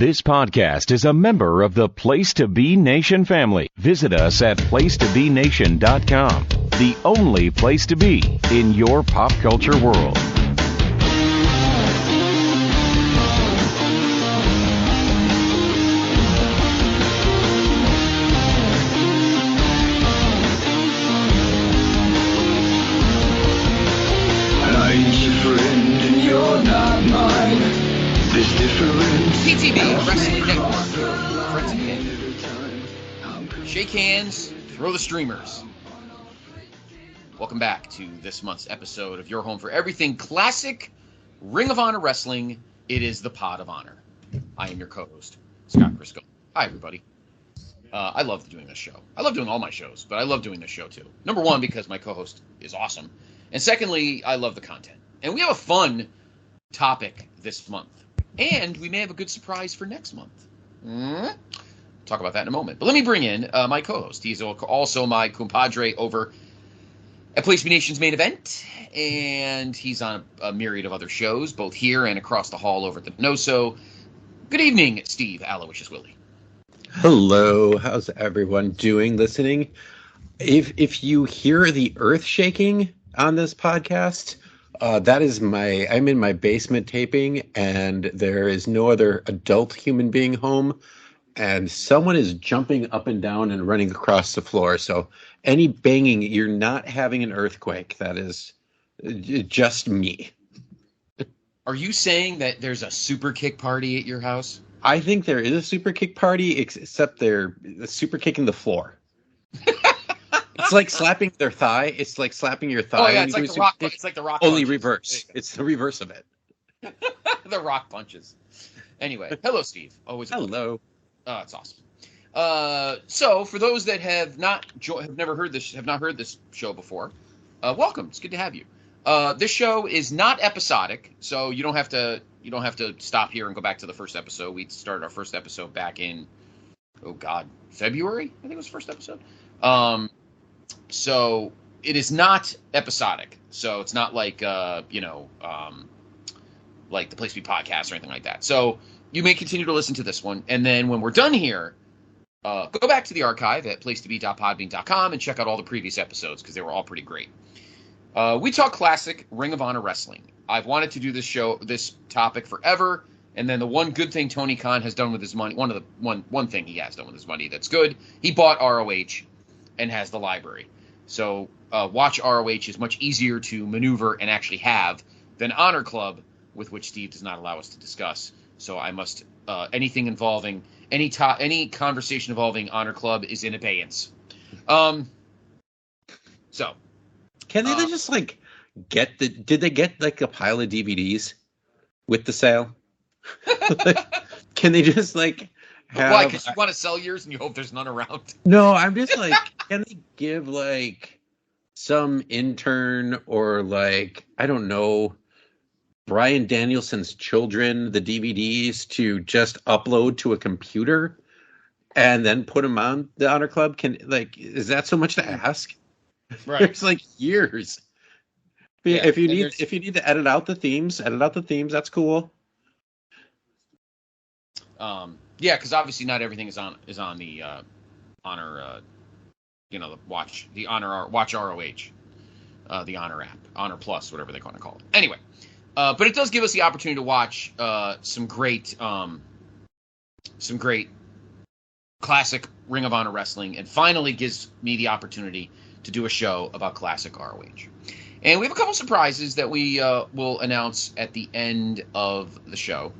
This podcast is a member of the Place to Be Nation family. Visit us at placetobenation.com, the only place to be in your pop culture world. PTB Wrestling Network. Friends and family. Shake hands, throw the streamers. Welcome back to this month's episode of your home for everything classic Ring of Honor wrestling. It is the Pod of Honor. I am your co-host, Scott Crisco. Hi, everybody. I love doing this show. I love doing all my shows, but I love doing this show too. Number one, because my co-host is awesome. And secondly, I love the content. And we have a fun topic this month. And we may have a good surprise for next month. Talk about that in a moment. But let me bring in my co-host. He's also my compadre over at Place to Be Nation's Main Event. And he's on a myriad of other shows, both here and across the hall over at the No-So. Good evening, Steve Aloysius Willie. Hello. How's everyone doing listening? If you hear the earth shaking on this podcast, that is I'm in my basement taping, and there is no other adult human being home, and someone is jumping up and down and running across the floor. So any banging, you're not having an earthquake. That is just me. Are you saying that there's a super kick party at your house? I think there is a super kick party, except they're super kicking the floor. It's like slapping their thigh. It's like slapping your thigh. Oh yeah, it's like the rock. Only punches. reverse. It's the reverse of it. The rock punches. Anyway, hello, Steve. Always hello. Oh, it's awesome. So for those that have not heard this show before, welcome. It's good to have you. This show is not episodic, so you don't have to stop here and go back to the first episode. We started our first episode back in February. I think it was the first episode. So it is not episodic. So it's not like like the Place to Be podcast or anything like that. So you may continue to listen to this one, and then when we're done here, go back to the archive at placetobe.podbean.com and check out all the previous episodes because they were all pretty great. We talk classic Ring of Honor wrestling. I've wanted to do this topic forever, and then the one good thing Tony Khan has done with his money, one thing he has done with his money that's good, he bought ROH and has the library. So Watch ROH is much easier to maneuver and actually have than Honor Club, with which Steve does not allow us to discuss. So I must anything involving any conversation involving Honor Club is in abeyance. So can they just like did they get like a pile of DVDs with the sale? Can they just like have, why? Because you want to sell yours and you hope there's none around? No, I'm just like, can they give like some intern or like, I don't know, Bryan Danielson's children the DVDs to just upload to a computer and then put them on the Honor Club? Is that so much to ask? Right. There's like years. Yeah, if you need to edit out the themes, that's cool. Yeah, because obviously not everything is on the Honor, the Watch ROH, the Honor app, Honor Plus, whatever they want to call it. Anyway, but it does give us the opportunity to watch some great classic Ring of Honor wrestling, and finally gives me the opportunity to do a show about classic ROH. And we have a couple surprises that we will announce at the end of the show.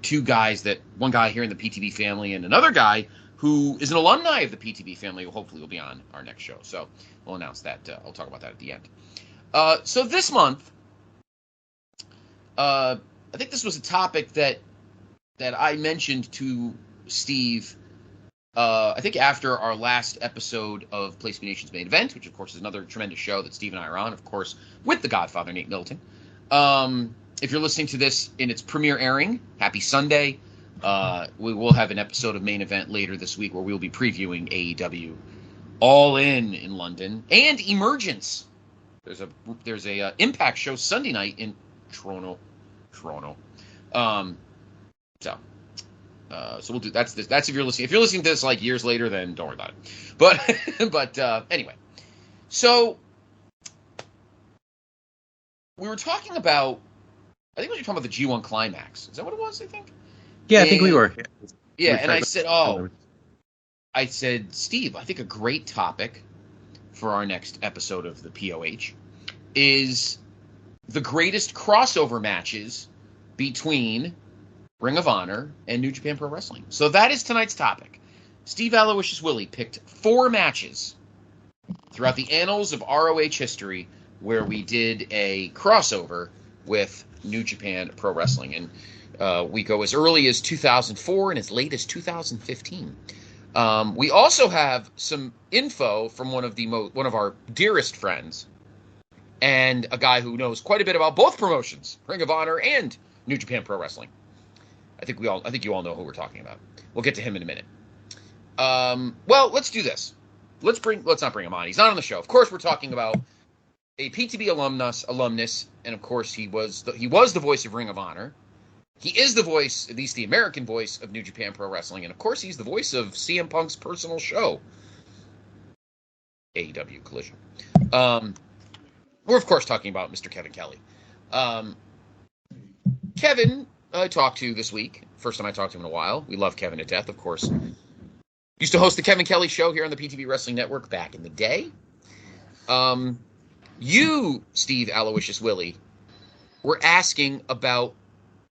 Two guys one guy here in the PTB family and another guy who is an alumni of the PTB family who hopefully will be on our next show. So we'll announce that. I'll talk about that at the end. So this month, I think this was a topic that I mentioned to Steve, I think after our last episode of Place to Be Nation's Main Event, which of course is another tremendous show that Steve and I are on, of course, with the Godfather, Nate Middleton. If you're listening to this in its premiere airing, happy Sunday. We will have an episode of Main Event later this week where we'll be previewing AEW All In London and Emergence. There's a Impact show Sunday night in Toronto. So, so we'll do that's this. That's if you're listening. If you're listening to this like years later, then don't worry about it. But anyway, so we were talking about. I think we were talking about the G1 Climax. Is that what it was? I think. Yeah, I think we were. Yeah, and I said, Steve, I think a great topic for our next episode of the POH is the greatest crossover matches between Ring of Honor and New Japan Pro Wrestling. So that is tonight's topic. Steve Aloysius Willie picked 4 matches throughout the annals of ROH history where we did a crossover with New Japan Pro Wrestling. And we go as early as 2004 and as late as 2015. We also have some info from one of our dearest friends, and a guy who knows quite a bit about both promotions, Ring of Honor and New Japan Pro Wrestling. I think you all know who we're talking about. We'll get to him in a minute. Well, let's do this. Let's not bring him on. He's not on the show. Of course, we're talking about a PTB alumnus, and of course, he was the voice of Ring of Honor. He is the voice, at least the American voice, of New Japan Pro Wrestling, and of course, he's the voice of CM Punk's personal show, AEW Collision. We're of course talking about Mr. Kevin Kelly. Kevin, I talked to this week. First time I talked to him in a while. We love Kevin to death, of course. Used to host the Kevin Kelly Show here on the PTV Wrestling Network back in the day. You, Steve Aloysius Willie, were asking about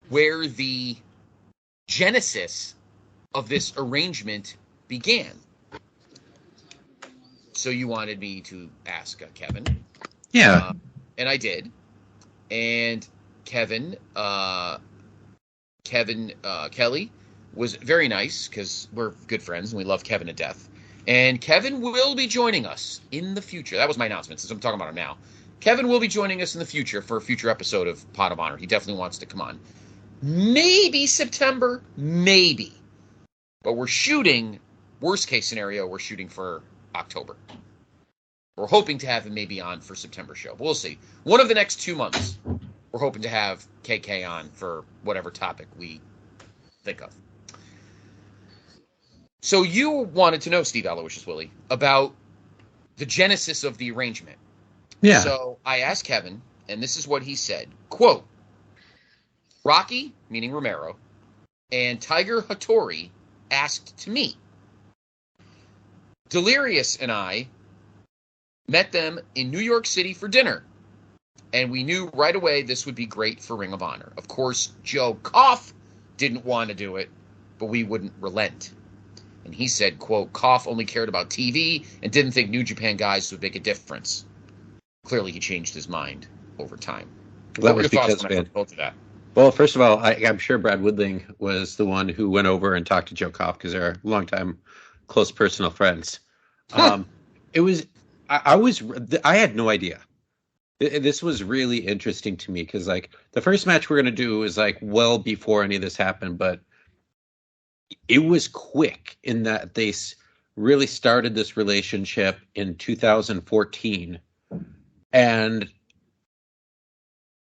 where the genesis of this arrangement began. So you wanted me to ask Kevin. Yeah. And I did. And Kevin Kelly was very nice because we're good friends and we love Kevin to death. And Kevin will be joining us in the future. That was my announcement since I'm talking about him now. Kevin will be joining us in the future for a future episode of Pod of Honor. He definitely wants to come on. Maybe September, maybe. But we're shooting, worst case scenario, we're shooting for October. We're hoping to have him maybe on for September show. But we'll see. One of the next 2 months, we're hoping to have KK on for whatever topic we think of. So you wanted to know, Steve Aloysius Willie, about the genesis of the arrangement. Yeah. So I asked Kevin, and this is what he said. Quote, Rocky, meaning Romero, and Tiger Hattori asked to meet. Delirious and I met them in New York City for dinner, and we knew right away this would be great for Ring of Honor. Of course, Joe Koff didn't want to do it, but we wouldn't relent. And he said, quote, Koff only cared about TV and didn't think New Japan guys would make a difference. Clearly, he changed his mind over time. That was because, man. Well, first of all, I'm sure Brad Woodling was the one who went over and talked to Joe Koff because they're longtime close personal friends. It was, I had no idea. This was really interesting to me because, like, the first match we're going to do is, like, well before any of this happened, but it was quick in that they really started this relationship in 2014. And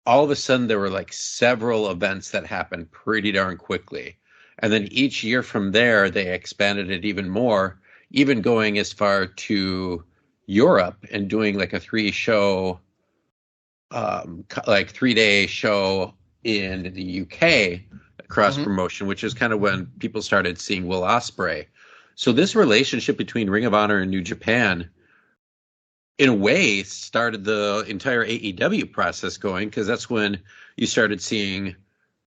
all of a sudden, there were like several events that happened pretty darn quickly. And then each year from there, they expanded it even more, even going as far to Europe and doing like a 3-show, like 3-day show in the UK cross promotion, which is kind of when people started seeing Will Ospreay. So this relationship between Ring of Honor and New Japan, in a way, started the entire AEW process going, because that's when you started seeing,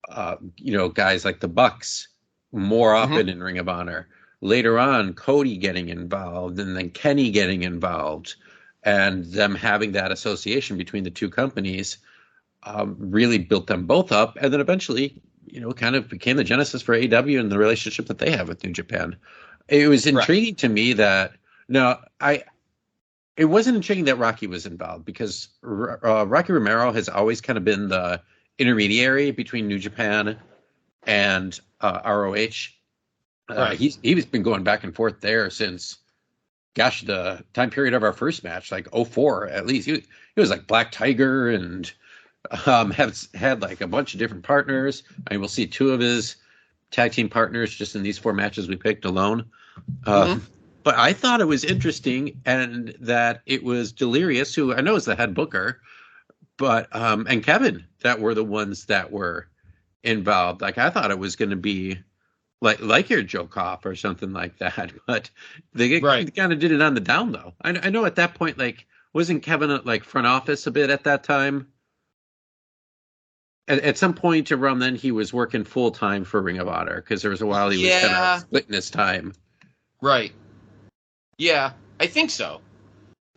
guys like the Bucks more often in Ring of Honor. Later on, Cody getting involved, and then Kenny getting involved, and them having that association between the two companies really built them both up, and then eventually, kind of became the genesis for AEW and the relationship that they have with New Japan. It was intriguing to me that it wasn't intriguing that Rocky was involved, because Rocky Romero has always kind of been the intermediary between New Japan and ROH. He's been going back and forth there since, the time period of our first match, like 2004 at least. He was like Black Tiger and has had like a bunch of different partners. I mean, we'll see 2 of his tag team partners just in these 4 matches we picked alone. Mm-hmm. But I thought it was interesting, and that it was Delirious, who I know is the head booker, but and Kevin, that were the ones that were involved. Like, I thought it was going to be like your Joe Koff or something like that, but they kind of did it on the down low. I know at that point, like, wasn't Kevin at like front office a bit at that time? At some point around then, he was working full time for Ring of Honor, because there was a while he was kind of splitting his time. Right. Yeah, I think so.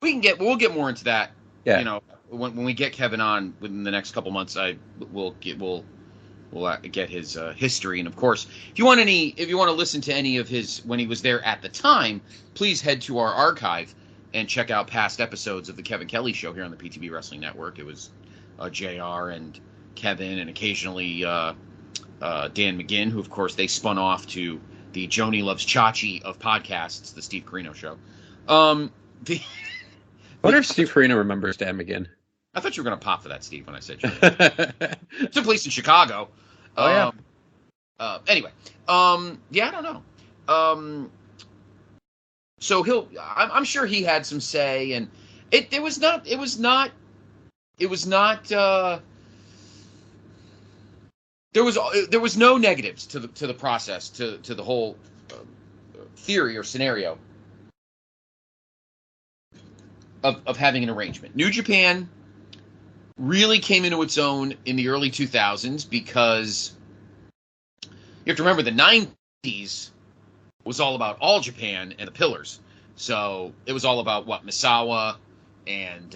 We'll get more into that. Yeah. You know, when we get Kevin on within the next couple months, we'll get his history. And of course, if you want to listen to any of his when he was there at the time, please head to our archive and check out past episodes of the Kevin Kelly Show here on the PTB Wrestling Network. It was JR and Kevin, and occasionally Dan McGinn, who of course they spun off to the Joni Loves Chachi of podcasts, the Steve Carino Show. I wonder if Steve Carino remembers Dan McGinn. I thought you were going to pop for that, Steve, when I said Joni. Took place in Chicago. Oh, yeah. Anyway, yeah, I don't know. So I'm sure he had some say, and it was not. There was no negatives to the process, to the whole theory or scenario of having an arrangement. New Japan really came into its own in the early 2000s, because you have to remember the 90s was all about All Japan and the Pillars. So it was all about Misawa and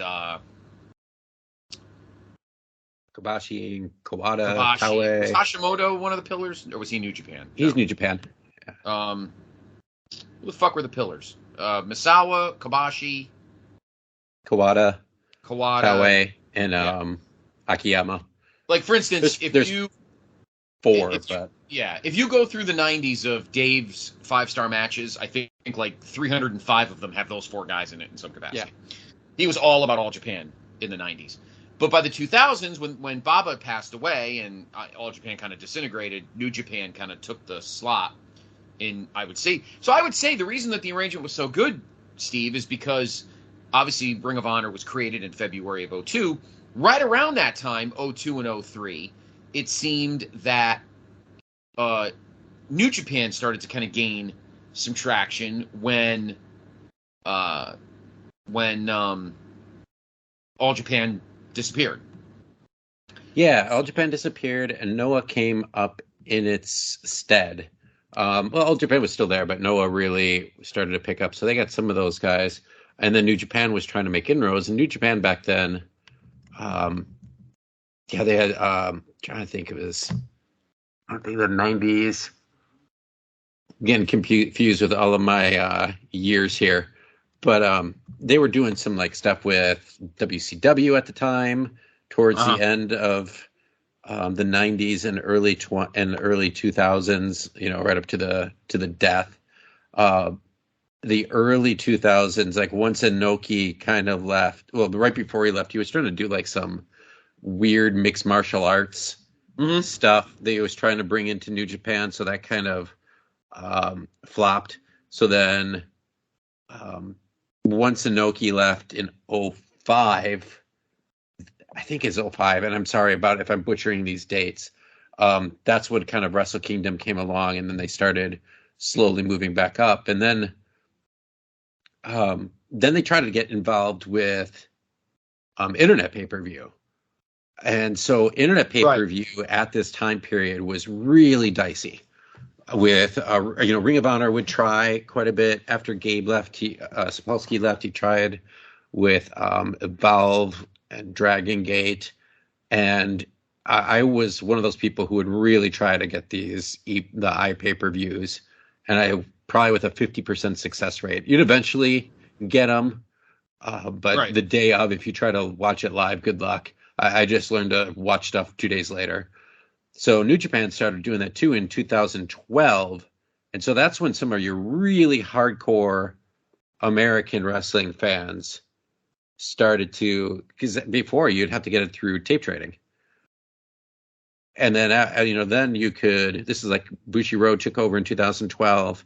Kobashi and Kawada. Was Hashimoto one of the Pillars, or was he New Japan? He's New Japan. Yeah. Who the fuck were the Pillars? Misawa, Kobashi, Kawada, Taue, and Akiyama. Like, for instance, there's 4, but if you go through the 90s of Dave's 5-star matches, I think like 305 of them have those 4 guys in it in some capacity. Yeah. He was all about All Japan in the 90s. But by the 2000s, when Baba passed away and All Japan kind of disintegrated, New Japan kind of took the slot in, I would say. So I would say the reason that the arrangement was so good, Steve, is because obviously Ring of Honor was created in February of 2002. Right around that time, 2002 and 2003, it seemed that New Japan started to kind of gain some traction when All Japan disappeared. Yeah, All Japan disappeared, and Noah came up in its stead. All Japan was still there, but Noah really started to pick up. So they got some of those guys. And then New Japan was trying to make inroads. And New Japan back then, they had, trying to think, it was, I think the 90s. Getting confused with all of my years here. But they were doing some like stuff with WCW at the time, towards the end of the 90s and early 2000s, right up to the death. The early 2000s, like once Inoki kind of left, well, right before he left, he was trying to do like some weird mixed martial arts stuff that he was trying to bring into New Japan. So that kind of flopped. So then once Inoki left in 2005, I think it's 2005, and I'm sorry about if I'm butchering these dates. That's when kind of Wrestle Kingdom came along, and then they started slowly moving back up. And then they tried to get involved with internet pay-per-view. And so internet pay-per-view at this time period was really dicey. With Ring of Honor would try quite a bit after Gabe left. Sapolsky left. He tried with Evolve and Dragon Gate, and I was one of those people who would really try to get the iPay-per-views, and I probably with a 50% success rate. You'd eventually get them, but the day of, if you try to watch it live, good luck. I just learned to watch stuff 2 days later. So New Japan started doing that too in 2012. And so that's when some of your really hardcore American wrestling fans started to, because before you'd have to get it through tape trading. And then, then you could, this is like Bushiroad took over in 2012,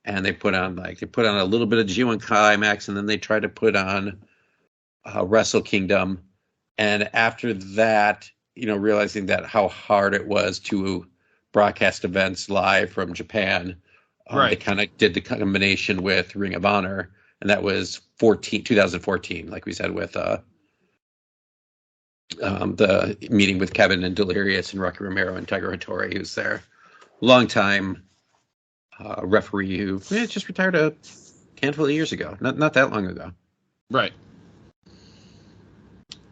and they put on a little bit of G1 Climax, and then they tried to put on Wrestle Kingdom. And after that, realizing that how hard it was to broadcast events live from Japan, they kind of did the combination with Ring of Honor, and that was 2014, like we said, with the meeting with Kevin and Delirious and Rocky Romero and Tiger Hattori, who's their longtime referee who just retired a handful of years ago, not that long ago. Right.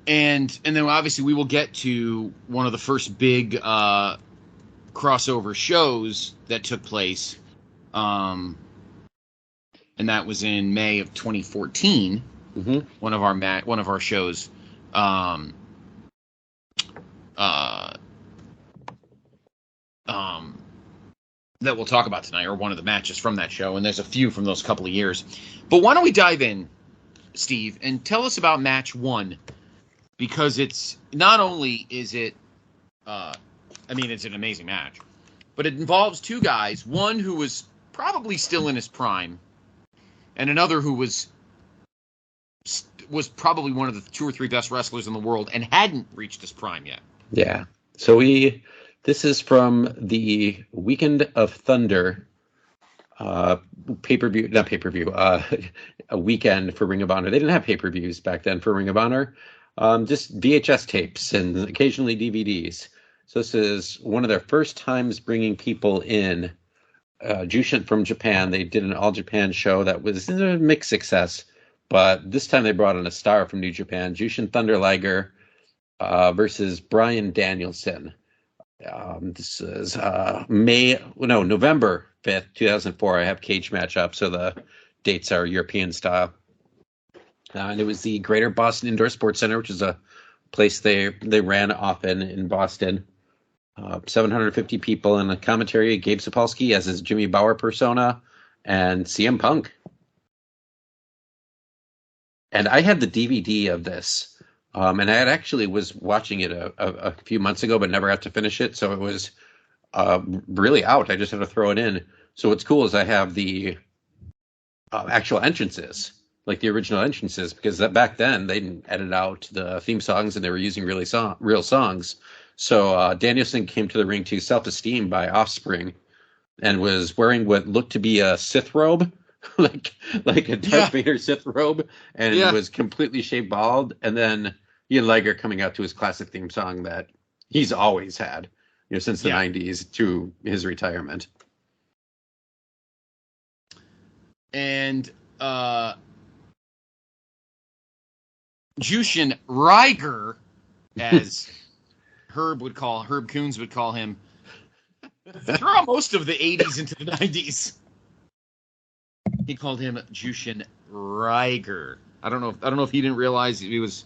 And then obviously we will get to one of the first big crossover shows that took place, and that was in May of 2014. Mm-hmm. One of our shows. That we'll talk about tonight, or one of the matches from that show, and there's a few from those couple of years. But why don't we dive in, Steve, and tell us about match 1, because it's not only is it, it's an amazing match, but it involves two guys, one who was probably still in his prime, and another who was probably one of the 2 or 3 best wrestlers in the world and hadn't reached his prime yet. Yeah. So this is from the Weekend of Thunder a weekend for Ring of Honor. They didn't have pay-per-views back then for Ring of Honor, just VHS tapes and occasionally DVDs. So this is one of their first times bringing people in. Jushin from Japan, they did an all-Japan show that was a mixed success, but this time they brought in a star from New Japan, Jushin Thunder Liger versus Bryan Danielson. This is November 5th, 2004. I have Cage Match up, so the dates are European style. And it was the Greater Boston Indoor Sports Center, which is a place they ran often in Boston. 750 people, and a commentary, Gabe Sapolsky as his Jimmy Bauer persona, and CM Punk. And I had the DVD of this, and I actually was watching it a few months ago, but never got to finish it, so it was really out. I just had to throw it in. So what's cool is I have the actual entrances, like the original entrances, because back then they didn't edit out the theme songs, and they were using real songs. So Danielson came to the ring to Self-Esteem by Offspring, and was wearing what looked to be a Sith robe, like a Darth Vader Sith robe, and was completely shaved bald. And then he had Liger coming out to his classic theme song that he's always had, since the 90s to his retirement. And Jushin Liger, as Herb Coons would call him, throughout most of the 80s into the 90s. He called him Jushin Liger. I don't know if he didn't realize he was.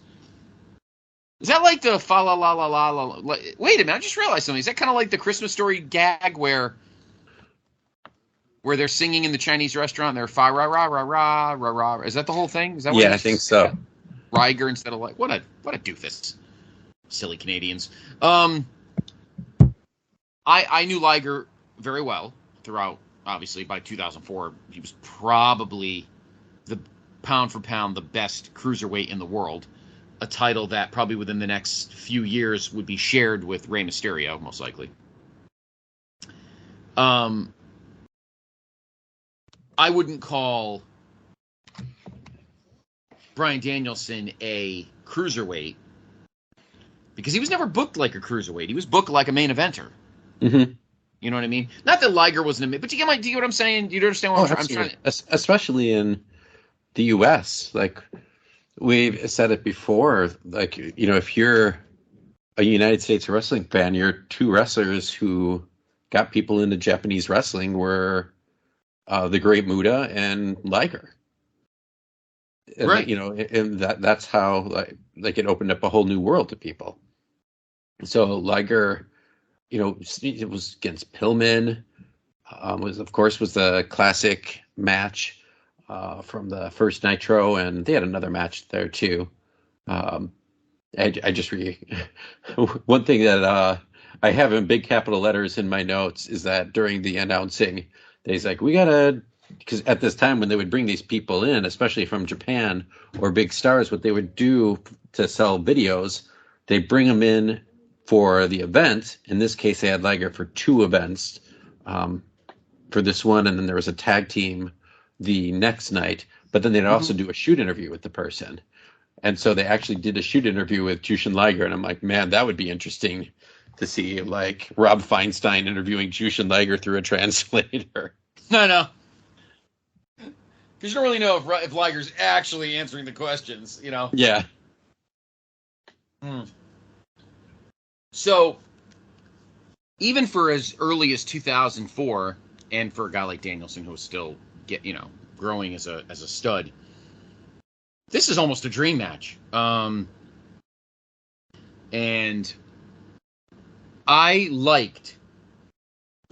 Is that like the fa la la la la la? Wait a minute! I just realized something. Is that kind of like the Christmas Story gag where they're singing in the Chinese restaurant? And they're fa ra ra ra ra ra ra. Is that the whole thing? Is that what I think so. Liger instead of what a doofus. Silly Canadians. I knew Liger very well throughout. Obviously, by 2004, he was probably the pound for pound the best cruiserweight in the world. A title that probably within the next few years would be shared with Rey Mysterio, most likely. I wouldn't call Bryan Danielson a cruiserweight, because he was never booked like a cruiserweight. He was booked like a main eventer. Mm-hmm. You know what I mean? Not that Liger wasn't a main, but do you get what I'm saying? Do you understand what I'm trying to... Especially in the U.S. Like, we've said it before, like, if you're a United States wrestling fan, your 2 wrestlers who got people into Japanese wrestling were the Great Muta and Liger. And, right. And that's how like it opened up a whole new world to people. So Liger, it was against Pillman. Was the classic match from the first Nitro, and they had another match there too. I just one thing that I have in big capital letters in my notes is that during the announcing, he's like, we gotta, because at this time when they would bring these people in, especially from Japan or big stars, what they would do to sell videos, they bring them in for the event. In this case, they had Liger for 2 events, for this one, and then there was a tag team the next night. But then they'd also do a shoot interview with the person. And so they actually did a shoot interview with Jushin Liger, and I'm like, man, that would be interesting to see, like Rob Feinstein interviewing Jushin Liger through a translator. No. Because you don't really know if Liger's actually answering the questions, you know? Yeah. So, even for as early as 2004, and for a guy like Danielson who was still growing as a stud, this is almost a dream match. And I liked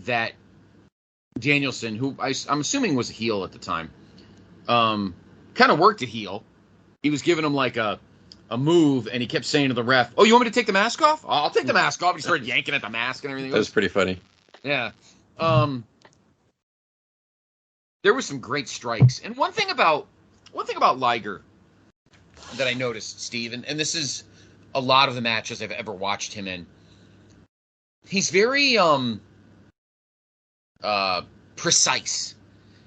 that Danielson, who I'm assuming was a heel at the time, kind of worked a heel. He was giving him like a move, and he kept saying to the ref, "Oh, you want me to take the mask off? I'll take the mask off." He started yanking at the mask and everything. That was pretty funny. Yeah. There were some great strikes. And one thing about Liger that I noticed, Steve, and this is a lot of the matches I've ever watched him in, he's very precise.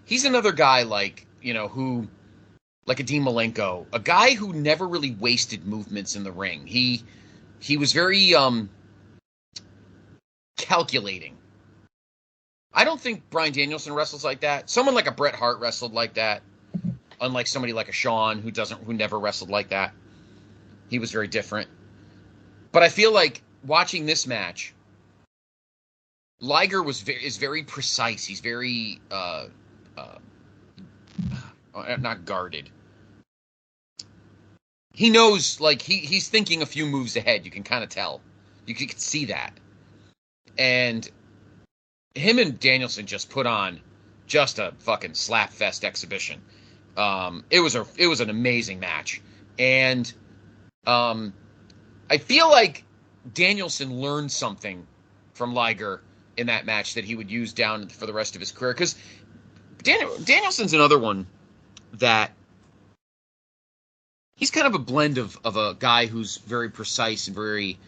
He's another guy like a Dean Malenko, a guy who never really wasted movements in the ring. He was very calculating. I don't think Bryan Danielson wrestles like that. Someone like a Bret Hart wrestled like that, unlike somebody like a Shawn who never wrestled like that. He was very different. But I feel like watching this match, Liger is very precise. He's very not guarded. He knows, like, he's thinking a few moves ahead. You can kind of tell. You can see that. And him and Danielson just put on just a fucking slapfest exhibition. It was an amazing match. And I feel like Danielson learned something from Liger in that match that he would use down for the rest of his career. Because Danielson's another one that he's kind of a blend of a guy who's very precise and very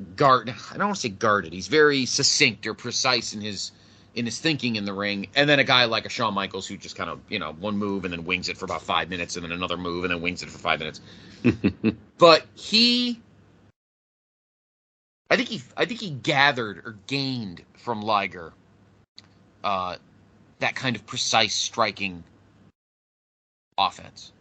I don't want to say guarded. He's very succinct or precise in his thinking in the ring. And then a guy like a Shawn Michaels who just kind of, one move and then wings it for about 5 minutes and then another move and then wings it for 5 minutes. But I think he gathered or gained from Liger that kind of precise striking offense.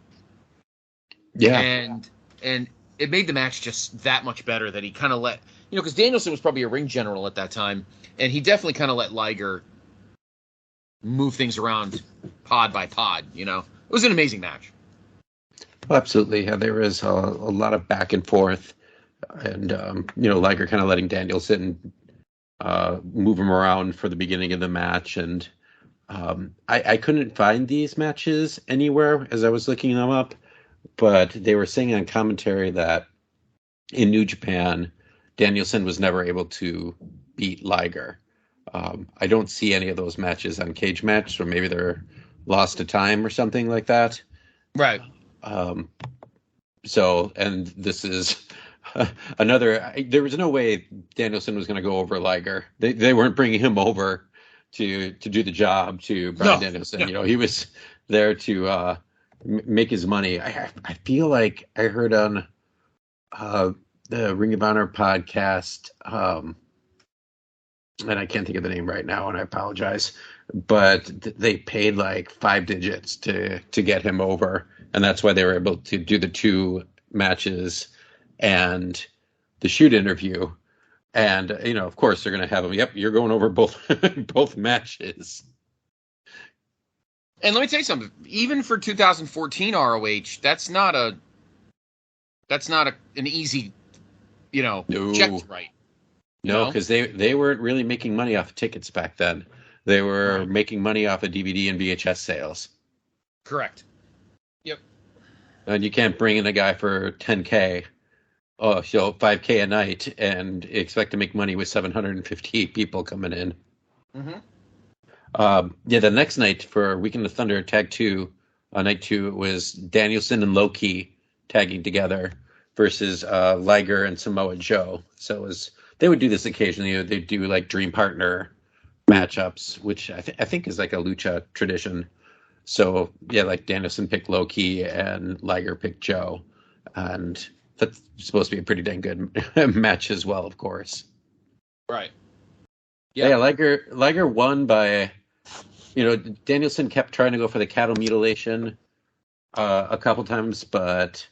Yeah. And it made the match just that much better that he kind of let, because Danielson was probably a ring general at that time, and he definitely kind of let Liger move things around pod by pod, It was an amazing match. Oh, absolutely. Yeah, there was a lot of back and forth, and, Liger kind of letting Danielson move him around for the beginning of the match, and I couldn't find these matches anywhere as I was looking them up, but they were saying on commentary that in New Japan, Danielson was never able to beat Liger. I don't see any of those matches on Cage Match, so maybe they're lost to time or something like that. Right. So, and this is there was no way Danielson was going to go over Liger. They weren't bringing him over to do the job to Bryan Danielson. No. He was there to make his money. I feel like I heard on the Ring of Honor podcast, and I can't think of the name right now, and I apologize, but they paid like 5 digits to get him over, and that's why they were able to do the 2 matches and the shoot interview. And of course they're going to have him. Yep, you're going over both matches. And let me tell you something. Even for 2014 ROH, that's not an easy, No. check to write. No, because they weren't really making money off of tickets back then. They were making money off of DVD and VHS sales. Correct. Yep. And you can't bring in a guy for $10K so 5K a night and expect to make money with 758 people coming in. Mm-hmm. The next night for Weekend of Thunder Tag 2, night 2, it was Danielson and Low Ki tagging together versus Liger and Samoa Joe. So it was, they would do this occasionally. They'd do like Dream Partner matchups, which I think is like a lucha tradition. So yeah, like Danielson picked Low Ki and Liger picked Joe, and that's supposed to be a pretty dang good match as well, of course. Right. Yeah, Liger won by, Danielson kept trying to go for the cattle mutilation a couple times, but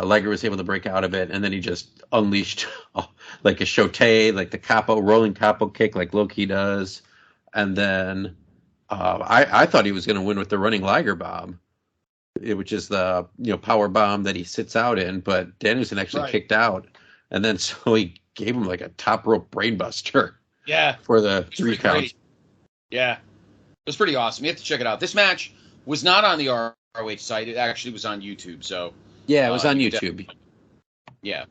Liger was able to break out of it, and then he just unleashed like a shote, like the rolling capo kick, like Low Ki does, and then I thought he was going to win with the running Liger bomb, which is the power bomb that he sits out in, but Danielson actually kicked out, and then so he gave him like a top rope brainbuster. Yeah, for the 3 counts. Yeah, it was pretty awesome. You have to check it out. This match was not on the ROH site. It actually was on YouTube. So yeah, it was on YouTube. Yeah,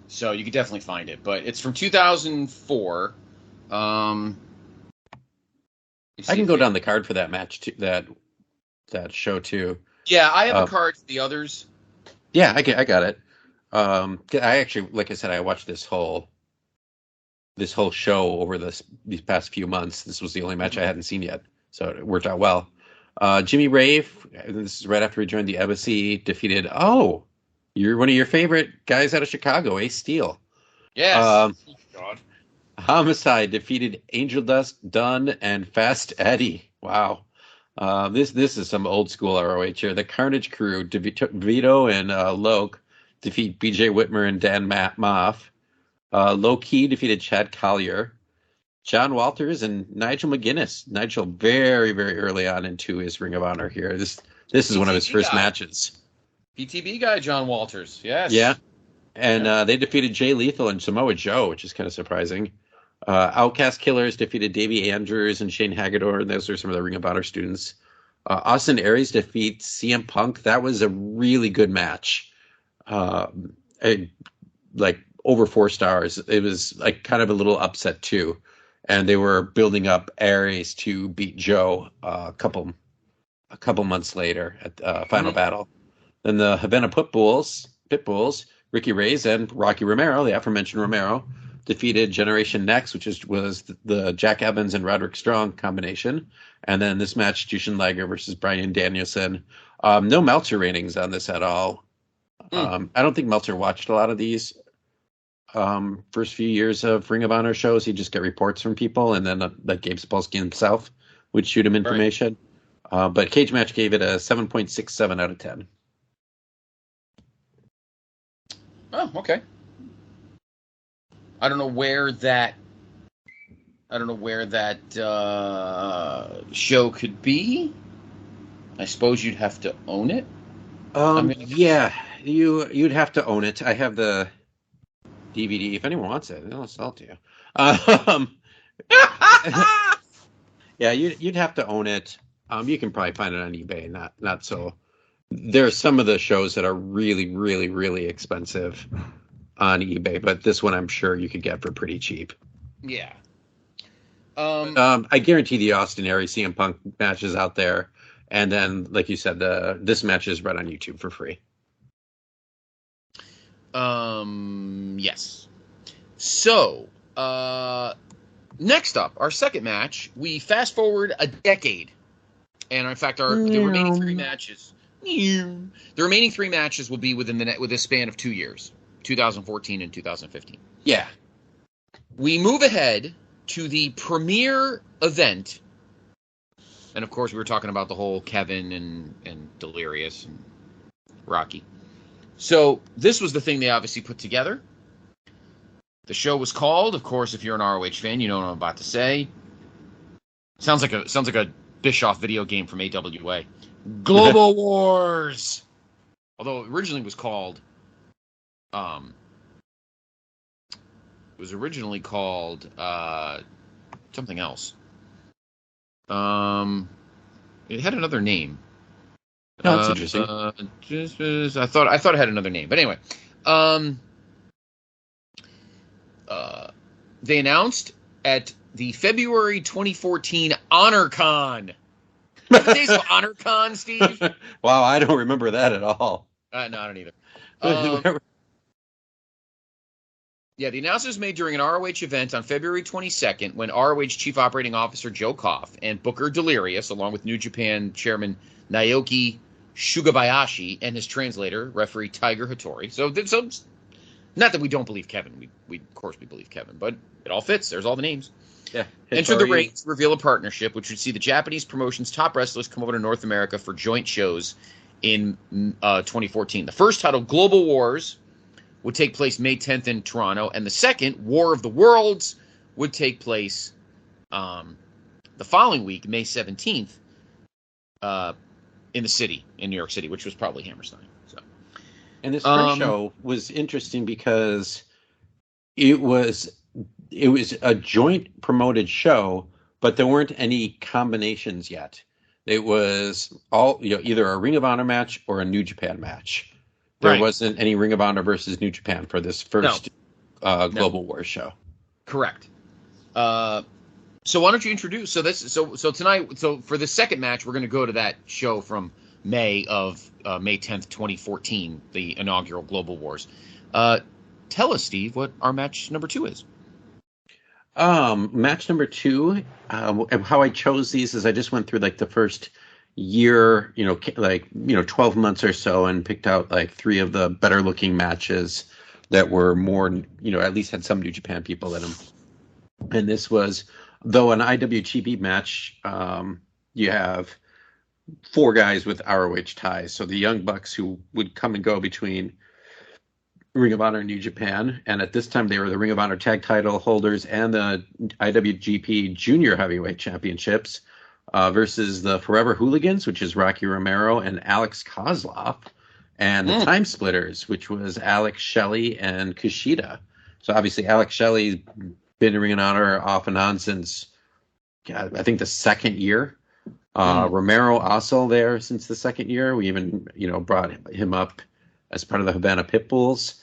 so you could definitely find it. But it's from 2004. I can go down the card for that match too, that show too. Yeah, I have a card for the others. Yeah, I got it. I actually, like I said, I watched this whole show over these past few months. This was the only match I hadn't seen yet, so it worked out well. Jimmy Rave, this is right after he joined the Embassy, defeated you're one of your favorite guys out of Chicago, Ace Steel. Yes. God. Homicide defeated Angel Dust, Dunn, and Fast Eddie. Wow. This is some old school ROH here. The Carnage Crew, Vito and Loke, defeat BJ Whitmer and Dan Moff. Low Ki defeated Chad Collier. John Walters and Nigel McGuinness. Nigel very, very early on into his Ring of Honor here. This is one of his first matches. PTB guy, John Walters. Yes. Yeah. And they defeated Jay Lethal and Samoa Joe, which is kind of surprising. Outcast Killers defeated Davey Andrews and Shane Hagedorn. Those are some of the Ring of Honor students. Austin Aries defeats CM Punk. That was a really good match. Like over 4 stars. It was like kind of a little upset too. And they were building up Aries to beat Joe a couple months later at Final Battle. Then the Havana Pitbulls, Ricky Reyes and Rocky Romero, the aforementioned Romero, defeated Generation Next, which was the Jack Evans and Roderick Strong combination. And then this match, Jushin Liger versus Bryan Danielson. No Meltzer ratings on this at all. I don't think Meltzer watched a lot of these first few years of Ring of Honor shows. He just got reports from people, and then like Gabe Sapolsky himself would shoot him information. Right. But Cage Match gave it a 7.67 out of 10. Oh, okay. I don't know where that show could be. I suppose you'd have to own it. Yeah, you'd have to own it. I have the DVD. If anyone wants it, I'll sell it to you. Yeah, you'd have to own it. You can probably find it on eBay. Not so. There's some of the shows that are really, really, really expensive on eBay, but this one I'm sure you could get for pretty cheap. Yeah. I guarantee the Austin Aries CM Punk match is out there, and then, like you said, this match is right on YouTube for free. Yes. So, next up, our second match, we fast forward a decade. And in fact, the remaining 3 matches, will be within with a span of 2 years, 2014 and 2015. Yeah. We move ahead to the premiere event. And of course, we were talking about the whole Kevin and Delirious and Rocky. So this was the thing they obviously put together. The show was called, of course, if you're an ROH fan, you know what I'm about to say. Sounds like a Bischoff video game from AWA. Global Wars. Although it originally was called something else. It had another name. No, that's interesting. I thought it had another name, but anyway, they announced at the February 2014 HonorCon. Remember the days of HonorCon, Steve? Wow, I don't remember that at all. No, I don't either. Yeah, the announcement was made during an ROH event on February 22nd when ROH Chief Operating Officer Joe Koff and Booker Delirious, along with New Japan Chairman Naoki Shugabayashi and his translator, referee Tiger Hattori. So not that we don't believe Kevin. We of course we believe Kevin, but it all fits. There's all the names. Yeah. Entered the ring to reveal a partnership, which would see the Japanese promotion's top wrestlers come over to North America for joint shows in 2014. The first, titled Global Wars, would take place May 10th in Toronto, and the second, War of the Worlds, would take place the following week, May 17th, in the city, in New York City, which was probably Hammerstein. So, and this first show was interesting because it was a joint promoted show, but there weren't any combinations yet. It was all, either a Ring of Honor match or a New Japan match. There wasn't any Ring of Honor versus New Japan for this first Global War show. Correct. So why don't you introduce? So tonight. So for the second match, we're going to go to that show from May 10th, 2014, the inaugural Global Wars. Tell us, Steve, what our match number 2 is. Match number 2. How I chose these is I just went through the first year, 12 months or so, and picked out 3 of the better looking matches that were more, at least had some New Japan people in them. And this was, though an IWGP match, you have 4 guys with ROH ties. So the Young Bucks, who would come and go between Ring of Honor and New Japan. And at this time, they were the Ring of Honor tag title holders and the IWGP Junior Heavyweight Championships. Versus the Forever Hooligans, which is Rocky Romero and Alex Kozlov, and the Time Splitters, which was Alex Shelley and Kushida. So obviously Alex Shelley's been in Ring of Honor off and on since, I think the second year. Romero also there since the second year. We even, brought him up as part of the Havana Pitbulls.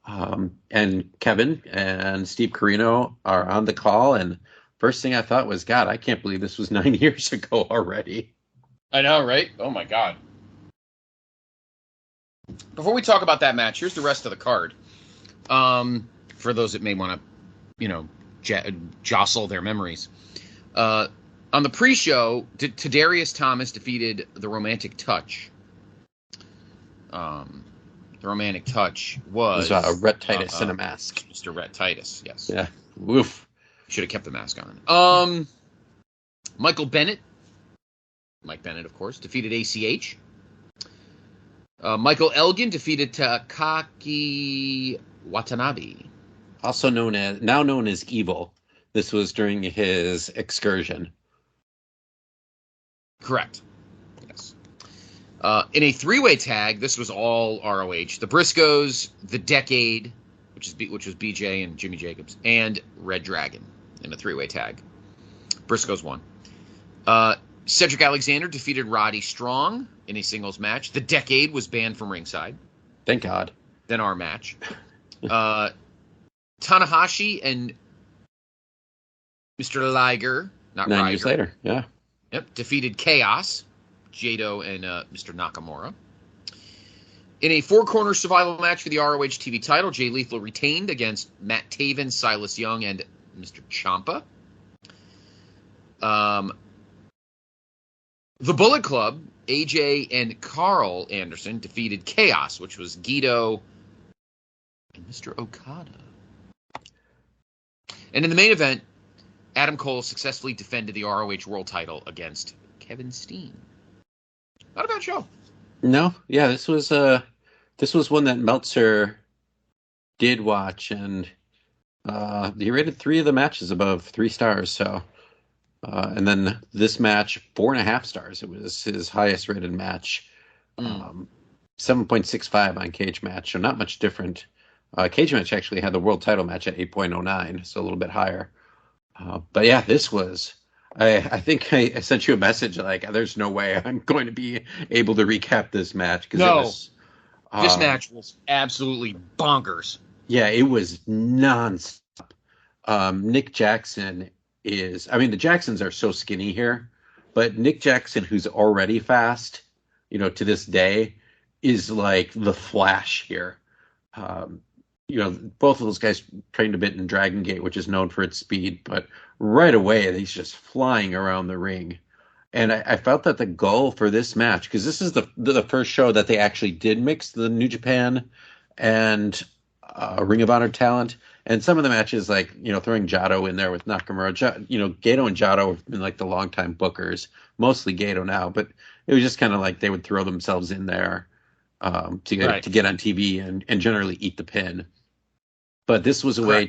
And Kevin and Steve Carino are on the call, and first thing I thought was, God, I can't believe this was 9 years ago already. I know, right? Oh, my God. Before we talk about that match, here's the rest of the card. For those that may want to, jostle their memories. On the pre-show, Tadarius Thomas defeated the Romantic Touch. The Romantic Touch was Rhett Titus in a mask. Mr. Rhett Titus, yes. Yeah. Woof. Should have kept the mask on. Mike Bennett, of course, defeated ACH. Michael Elgin defeated Takaki Watanabe. Also known as Evil. This was during his excursion. Correct. Yes. In a 3-way tag, this was all ROH. The Briscoes, The Decade, which was BJ and Jimmy Jacobs, and Red Dragon in a 3-way tag. Briscoes won. Cedric Alexander defeated Roddy Strong in a singles match. The Decade was banned from ringside. Thank God. Then our match. Tanahashi and Mr. Liger, not 9 Ryder. years later, yeah. Yep, defeated Chaos, Jado and Mr. Nakamura. In a 4-corner survival match for the ROH TV title, Jay Lethal retained against Matt Taven, Silas Young, and Mr. Ciampa. The Bullet Club, AJ and Carl Anderson, defeated Chaos, which was Guido and Mr. Okada. And in the main event, Adam Cole successfully defended the ROH World title against Kevin Steen. Not a bad show. No, yeah, this was one that Meltzer did watch, and he rated 3 of the matches above 3 stars. So, and then this match 4.5 stars. It was his highest rated match. 7.65 on Cage Match, so not much different. Cage Match actually had the world title match at 8.09, so a little bit higher. But yeah, this was. I think I sent you a message like, there's no way I'm going to be able to recap this match. This match was absolutely bonkers. Yeah, it was nonstop. Nick Jackson is, I mean, the Jacksons are so skinny here, but Nick Jackson, who's already fast, to this day, is like the Flash here. Um, both of those guys trained a bit in Dragon Gate, which is known for its speed, but right away he's just flying around the ring. And I felt that the goal for this match, because this is the first show that they actually did mix the New Japan and Ring of Honor talent. And some of the matches, like, throwing Jado in there with Nakamura, Gato and Jado have been like the longtime bookers, mostly Gato now, but it was just kind of like they would throw themselves in there to get on TV and generally eat the pin. But this was a way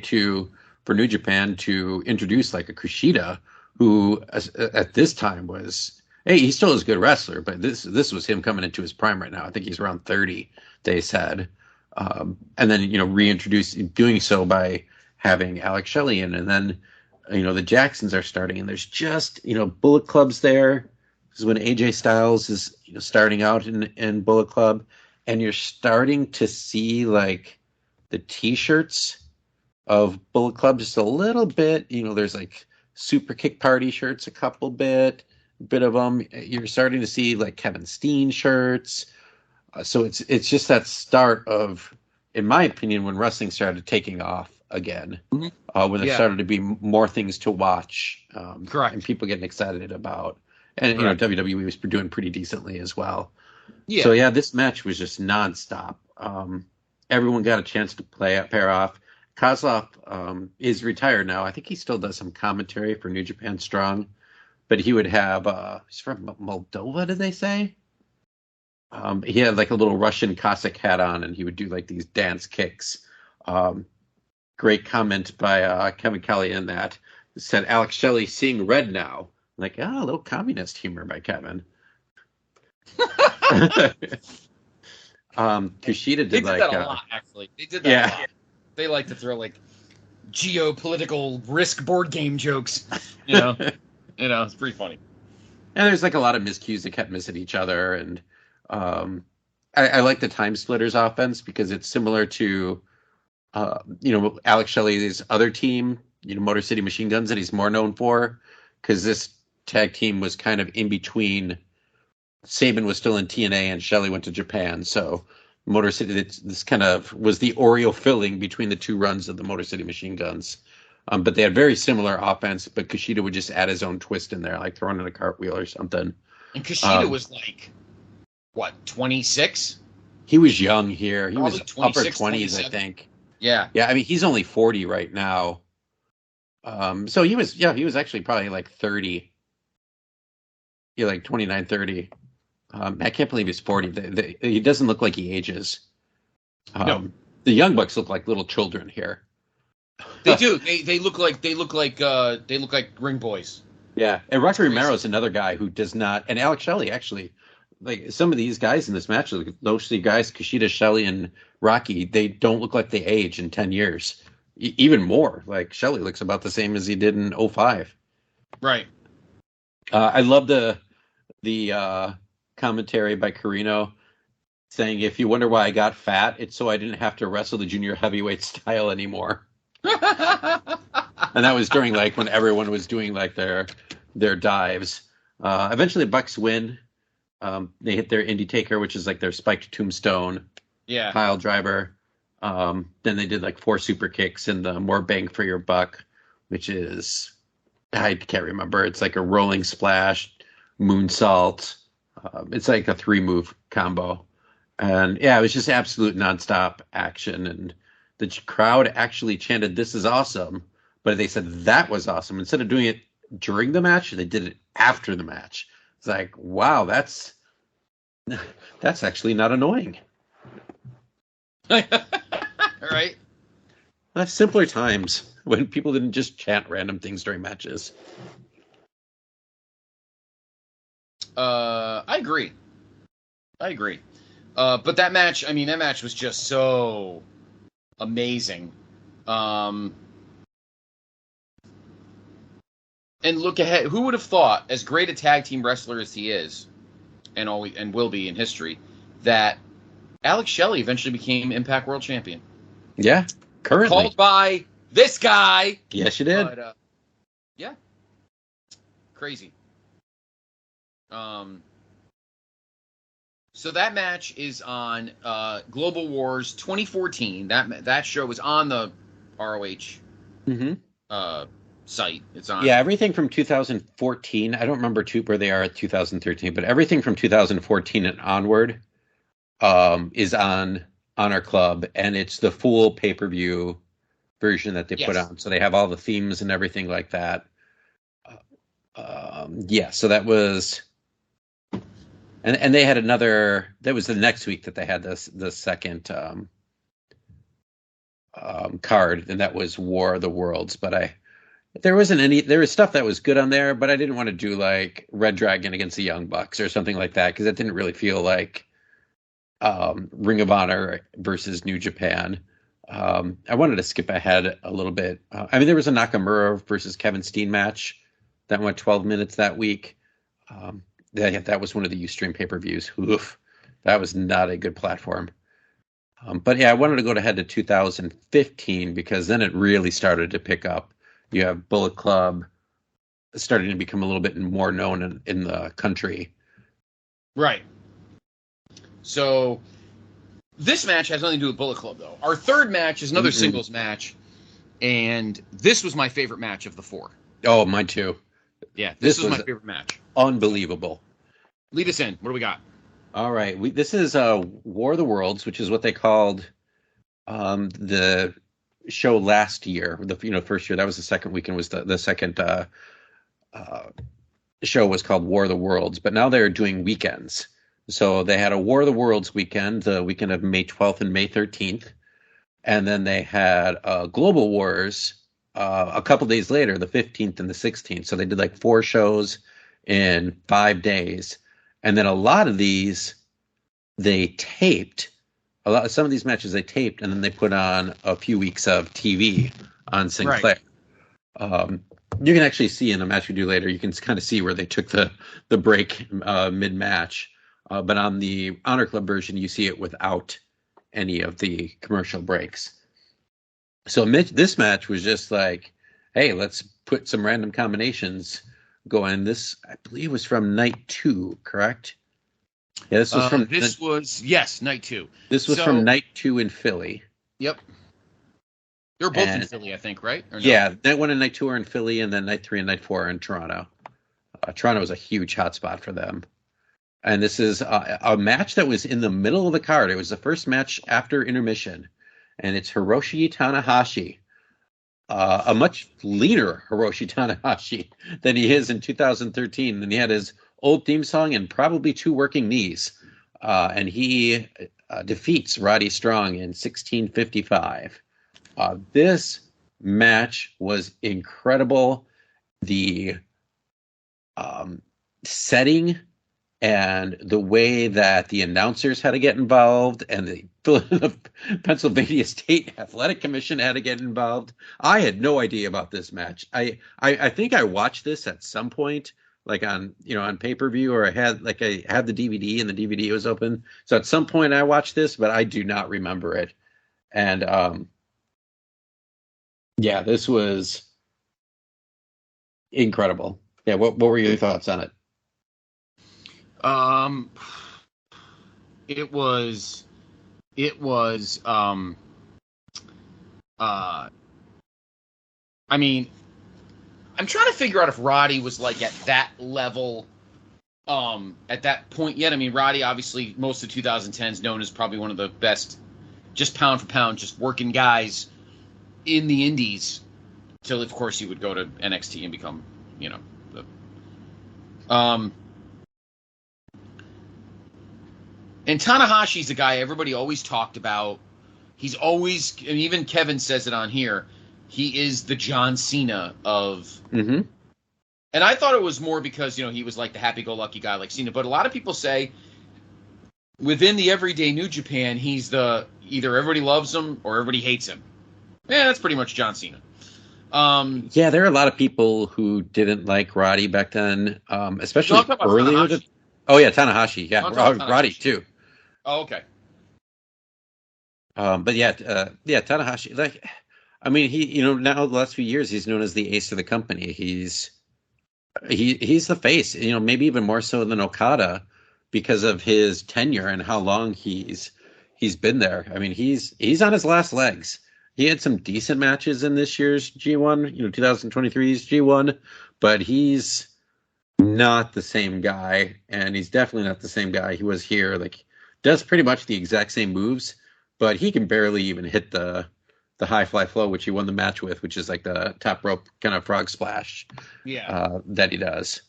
for New Japan to introduce like a Kushida, who at this time was, hey, he still is a good wrestler, but this was him coming into his prime right now. I think he's around 30, they said. And then, doing so by having Alex Shelley in. And then, the Jacksons are starting, and there's just, Bullet Club's there. This is when AJ Styles is starting out in Bullet Club. And you're starting to see, like, the T-shirts of Bullet Club just a little bit. There's, like, Super Kick Party shirts, a bit of them. You're starting to see, like, Kevin Steen shirts. So it's just that start of, in my opinion, when wrestling started taking off again, when there started to be more things to watch, and people getting excited about, and WWE was doing pretty decently as well. Yeah. So this match was just nonstop. Everyone got a chance to pair off. Kozlov is retired now. I think he still does some commentary for New Japan Strong, but he would have. He's from Moldova, did they say? He had like a little Russian Cossack hat on, and he would do like these dance kicks. Great comment by Kevin Kelly in that. It said Alex Shelley seeing red now. Like, a little communist humor by Kevin. Kushida did that a lot, actually. They did that a lot. They like to throw like geopolitical risk board game jokes. It's pretty funny. And there's like a lot of miscues that kept missing each other, and I like the Time Splitters offense because it's similar to, Alex Shelley's other team, Motor City Machine Guns, that he's more known for, because this tag team was kind of in between. Saban was still in TNA and Shelley went to Japan, so Motor City, this kind of was the Oreo filling between the two runs of the Motor City Machine Guns. But they had very similar offense, but Kushida would just add his own twist in there, like throwing in a cartwheel or something. And Kushida was like, 26? He was young here. He Probably was upper 20s, I think. Yeah. Yeah, I mean, he's only 40 right now. So he was actually probably like 30. Yeah, like 29, 30. I can't believe he's 40. He doesn't look like he ages. No. The Young Bucks look like little children here. They do. They look like ring boys. Yeah, and Rocky Romero is another guy who does not. And Alex Shelley, actually, like some of these guys in this match, like those three guys, Kushida, Shelley, and Rocky, they don't look like they age in 10 years. Even more. Like Shelley looks about the same as he did in 05. Right. I love the commentary by Carino saying, "If you wonder why I got fat, it's so I didn't have to wrestle the junior heavyweight style anymore." And that was during like when everyone was doing like their dives. Eventually, the Bucks win. They hit their Indie Taker, which is like their spiked tombstone. Yeah. Pile driver. Then they did like 4 super kicks and the more bang for your buck, which is, I can't remember. It's like a rolling splash, moonsault. It's like a 3-move combo. And yeah, it was just absolute nonstop action. And the crowd actually chanted, "This is awesome." But they said that was awesome. Instead of doing it during the match, they did it after the match. It's like, wow, that's actually not annoying. Right? That's simpler times when people didn't just chant random things during matches. I agree. But that match was just so amazing. And look ahead. Who would have thought, as great a tag team wrestler as he is, and will be in history, that Alex Shelley eventually became Impact World Champion? Yeah, currently called by this guy. Yes, you did. But, yeah. Crazy. So that match is on Global Wars 2014. That show was on the ROH site. It's on. Yeah, everything from 2014. I don't remember where they are at 2013, but everything from 2014 and onward is on our club, and it's the full pay-per-view version that they put on. So they have all the themes and everything like that. So that was, and they had another. That was the next week that they had the second card, and that was War of the Worlds. But there was stuff that was good on there, but I didn't want to do like Red Dragon against the Young Bucks or something like that because it didn't really feel like Ring of Honor versus New Japan. I wanted to skip ahead a little bit. There was a Nakamura versus Kevin Steen match that went 12 minutes that week. That was one of the Ustream pay-per-views. Oof, that was not a good platform. But yeah, I wanted to go ahead to 2015 because then it really started to pick up. You have Bullet Club starting to become a little bit more known in the country. Right. So this match has nothing to do with Bullet Club, though. Our third match is another singles match, and this was my favorite match of the four. Oh, mine too. Yeah, this was my favorite match. Unbelievable. Lead us in. What do we got? All right. This is War of the Worlds, which is what they called the show last year. First year. That was the second weekend. Was the second show was called War of the Worlds, but now they're doing weekends. So they had a War of the Worlds weekend, the weekend of May 12th and May 13th, and then they had Global Wars a couple days later, the 15th and the 16th. So they did like 4 shows in 5 days. And then a lot of these they taped. Some of these matches they taped, and then they put on a few weeks of TV on Sinclair. Right. You can actually see in the match we do later, you can kind of see where they took the break mid-match. But on the Honor Club version, you see it without any of the commercial breaks. So this match was just like, hey, let's put some random combinations going. This, I believe, was from night 2, correct? Yeah, this was from... night 2. This was from night 2 in Philly. Yep. They were both in Philly, I think, right? Or no? Yeah, night 1 and night 2 are in Philly, and then night 3 and night 4 are in Toronto. Toronto was a huge hotspot for them. And this is a match that was in the middle of the card. It was the first match after intermission. And it's Hiroshi Tanahashi, a much leaner Hiroshi Tanahashi than he is in 2013. And he had his old theme song and probably 2 working knees. And he defeats Roddy Strong in 1655. This match was incredible. The setting and the way that the announcers had to get involved and the Pennsylvania State Athletic Commission had to get involved. I had no idea about this match. I think I watched this at some point, like on pay-per-view, or I had the DVD and the DVD was open. So at some point I watched this, but I do not remember it. And this was incredible. Yeah, what were your thoughts on it? It was I'm trying to figure out if Roddy was like at that level at that point yet. I mean, Roddy obviously most of 2010s known as probably one of the best, just pound for pound, just working guys in the indies, till of course he would go to NXT and become, and Tanahashi's a guy everybody always talked about. He's always, and even Kevin says it on here, he is the John Cena of... Mm-hmm. And I thought it was more because, he was like the happy-go-lucky guy like Cena. But a lot of people say within the everyday New Japan, he's the either everybody loves him or everybody hates him. Yeah, that's pretty much John Cena. There are a lot of people who didn't like Roddy back then, especially earlier. Tanahashi. Yeah, Roddy too. Oh, okay. Tanahashi. I mean, now the last few years, he's known as the ace of the company. He's the face, maybe even more so than Okada because of his tenure and how long he's been there. I mean, he's on his last legs. He had some decent matches in this year's G1, 2023's G1, but he's not the same guy, and he's definitely not the same guy he was here. Like, does pretty much the exact same moves, but he can barely even hit the high fly flow, which he won the match with, which is like the top rope kind of frog splash. Yeah. That he does.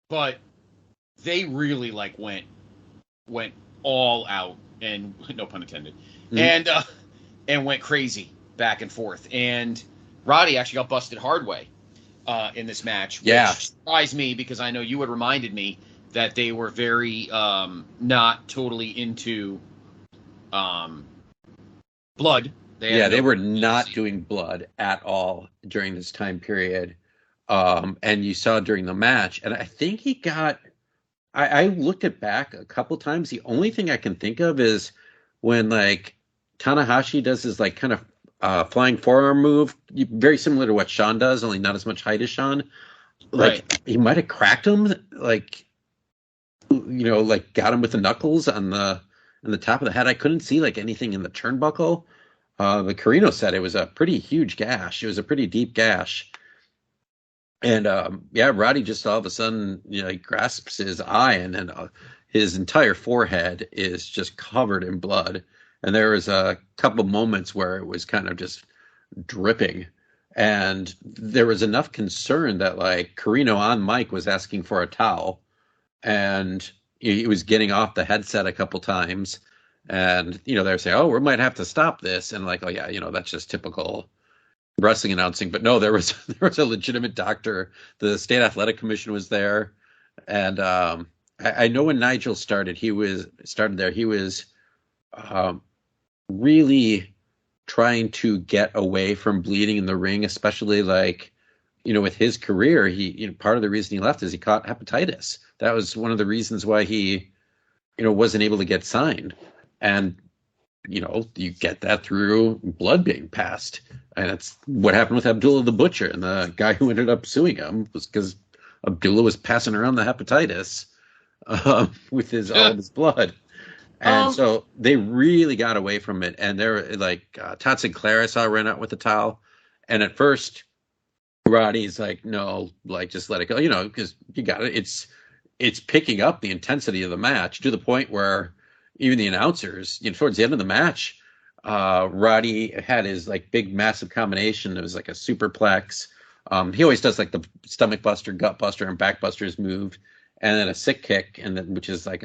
But they really went all out, and no pun intended, and went crazy back and forth. And Roddy actually got busted hard way in this match, which surprised me because I know you had reminded me that they were very not totally into blood. They were not doing blood at all during this time period. And you saw during the match, and I think he got, I looked it back a couple times. The only thing I can think of is when like Tanahashi does his like kind of flying forearm move, very similar to what Sean does, only not as much height as Sean. Like he might have cracked him, like got him with the knuckles on the top of the head. I couldn't see like anything in the turnbuckle. The Carino said it was a pretty huge gash. It was a pretty deep gash. And Roddy just all of a sudden, he grasps his eye, and then his entire forehead is just covered in blood. And there was a couple moments where it was kind of just dripping. And there was enough concern that like Carino on mic was asking for a towel, and he was getting off the headset a couple times. And, they were saying, oh, we might have to stop this. And like, oh yeah, that's just typical wrestling announcing. But no, there was a legitimate doctor. The state athletic commission was there. And I know when Nigel started, he was really trying to get away from bleeding in the ring, especially like, with his career, he, part of the reason he left is he caught hepatitis. That was one of the reasons why he, wasn't able to get signed. And, you get that through blood being passed. And that's what happened with Abdullah the Butcher. And the guy who ended up suing him was because Abdullah was passing around the hepatitis with all of his blood. And so they really got away from it. And they're like, Todd Sinclair, I saw ran out with a towel. And at first, Roddy's like, no, like, just let it go, because you got it. It's picking up the intensity of the match to the point where even the announcers, towards the end of the match, Roddy had his like big massive combination. It was like a superplex. He always does like the stomach buster, gut buster, and back busters move, and then a sick kick, and then which is like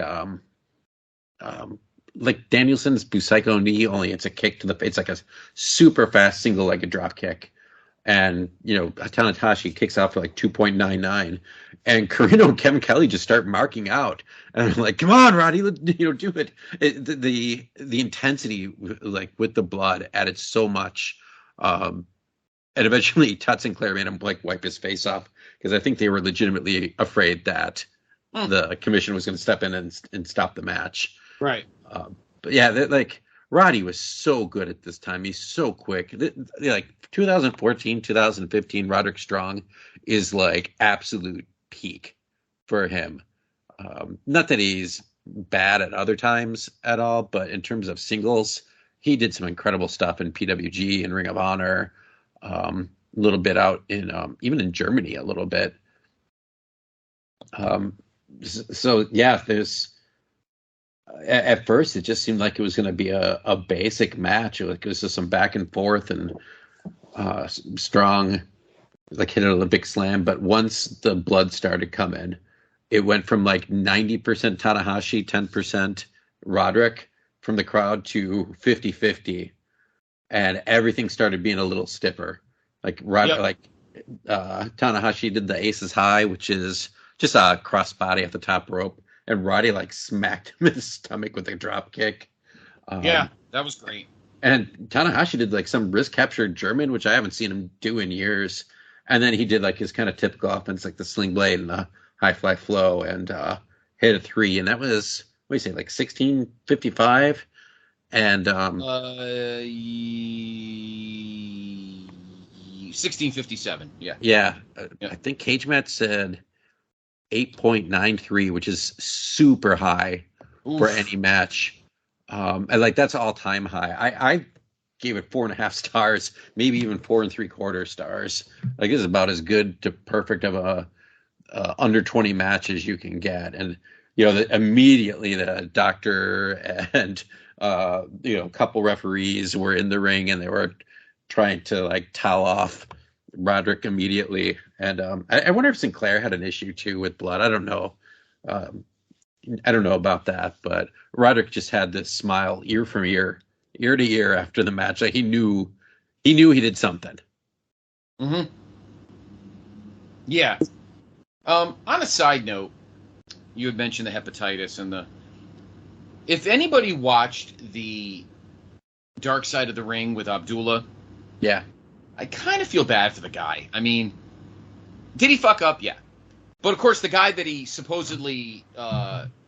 Danielson's Busaiku knee, only it's a kick to the face. It's like a super fast single-legged drop kick. And, Tanahashi kicks out for like 2.99. And Carino and Kevin Kelly just start marking out. And I'm like, come on, Roddy, do it. The intensity, like, with the blood added so much. And eventually Todd Sinclair made him, like, wipe his face off. Because I think they were legitimately afraid that the commission was going to step in and stop the match. Right. But yeah, like, Roddy was so good at this time. He's so quick. Like 2014, 2015, Roderick Strong is like absolute peak for him. Not that he's bad at other times at all, but in terms of singles, he did some incredible stuff in PWG and Ring of Honor. A little bit out in even in Germany a little bit. So yeah, there's. At first, it just seemed like it was going to be a basic match. Like it was just some back and forth and Strong like hit an Olympic slam. But once the blood started coming, it went from like 90% Tanahashi, 10% Roderick from the crowd to 50-50. And everything started being a little stiffer. Like Tanahashi did the Aces High, which is just a crossbody at the top rope. And Roddy like smacked him in the stomach with a drop kick. That was great. And Tanahashi did like some wrist capture German, which I haven't seen him do in years. And then he did like his kind of typical offense, like the sling blade and the high fly flow, and hit a 3. And that was, what do you say, like 16:55. And 1657. Yeah. Yeah. I think Cage Match said 8.93, which is super high for any match. And like that's all time high. I gave it 4.5 stars, maybe even 4.75 stars. Like this is about as good to perfect of a under 20 match as you can get. And immediately the doctor and a couple referees were in the ring and they were trying to like towel off Roderick immediately. And I wonder if Sinclair had an issue too with blood. I don't know. I don't know about that, but Roderick just had this smile ear from ear to ear after the match. Like he knew he did something. Mm-hmm. Yeah. On a side note, you had mentioned the hepatitis and if anybody watched the Dark Side of the Ring with Abdullah, yeah, I kind of feel bad for the guy. I mean, did he fuck up? Yeah. But of course, the guy that he supposedly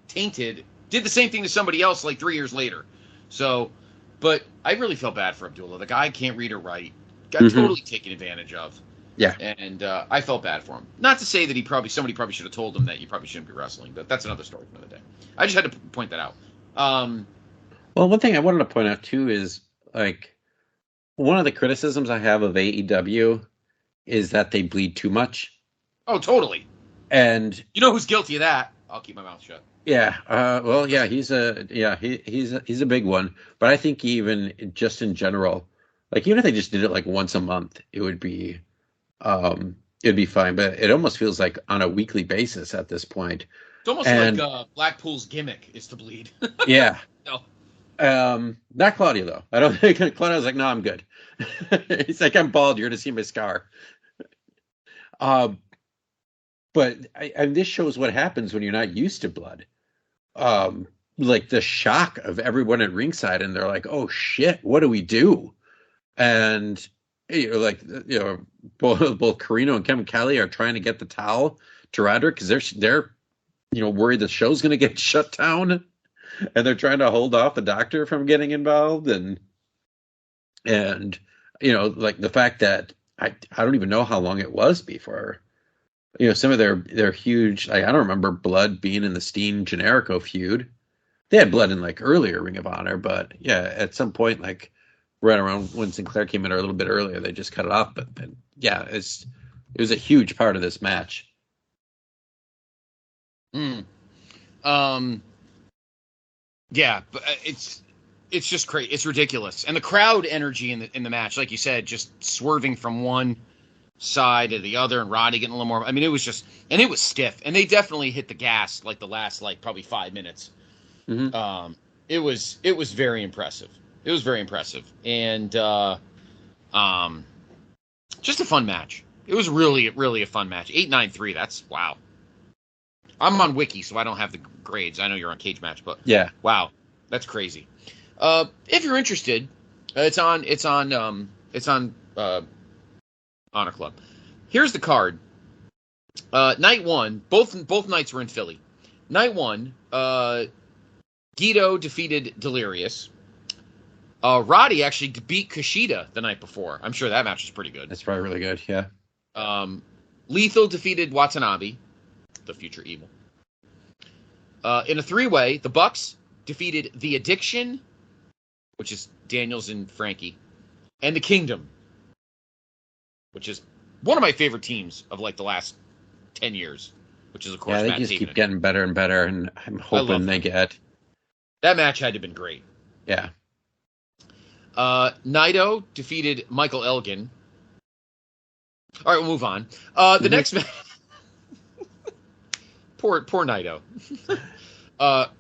tainted did the same thing to somebody else like 3 years later. So, but I really felt bad for Abdullah. The guy can't read or write. Got totally taken advantage of. Yeah. And I felt bad for him. Not to say that somebody probably should have told him that you probably shouldn't be wrestling, but that's another story for another day. I just had to point that out. Well, one thing I wanted to point out too is like one of the criticisms I have of AEW is that they bleed too much. Oh, totally. And you know who's guilty of that? I'll keep my mouth shut. Yeah. Well, yeah, he's a big one. But I think even just in general, like even if they just did it like once a month, it'd be fine. But it almost feels like on a weekly basis at this point. It's almost like Blackpool's gimmick is to bleed. Yeah. No. Not Claudia though. I don't think Claudia's like, no, I'm good. He's like, I'm bald. You're to see my scar. But this shows what happens when you're not used to blood. Like the shock of everyone at ringside, and they're like, "Oh shit, what do we do?" And both Carino and Kevin Kelly are trying to get the towel to Roderick because they're worried the show's going to get shut down, and they're trying to hold off the doctor from getting involved, and like the fact that I don't even know how long it was before. Some of their huge, I don't remember blood being in the Steen Generico feud. They had blood in like earlier Ring of Honor, but yeah, at some point, like right around when Sinclair came in or a little bit earlier, they just cut it off. But yeah, it was a huge part of this match. Yeah, but it's just crazy. It's ridiculous, and the crowd energy in the match, like you said, just swerving from one side to the other, and Roddy getting a little more. I mean, it was stiff, and they definitely hit the gas like the last probably 5 minutes. Mm-hmm. It was very impressive. It was very impressive, and just a fun match. It was really, really a fun match. 8.93. That's wow. I'm on Wiki, so I don't have the grades. I know you're on Cage Match, but yeah, wow, that's crazy. If you're interested, it's on Honor Club. Here's the card. Night one, both nights were in Philly. Night one, Guido defeated Delirious. Roddy actually beat Kushida the night before. I'm sure that match was pretty good. That's probably really good, yeah. Lethal defeated Watanabe, the future evil. In a three-way, the Bucks defeated The Addiction, which is Danielson and Frankie, and the Kingdom, which is one of my favorite teams of like the last 10 years, which is, of course, Matt Taven. They just keep getting better and better, and I'm hoping they get... That match had to have been great. Yeah. Naito defeated Michael Elgin. All right, we'll move on. The next match... Poor Naito.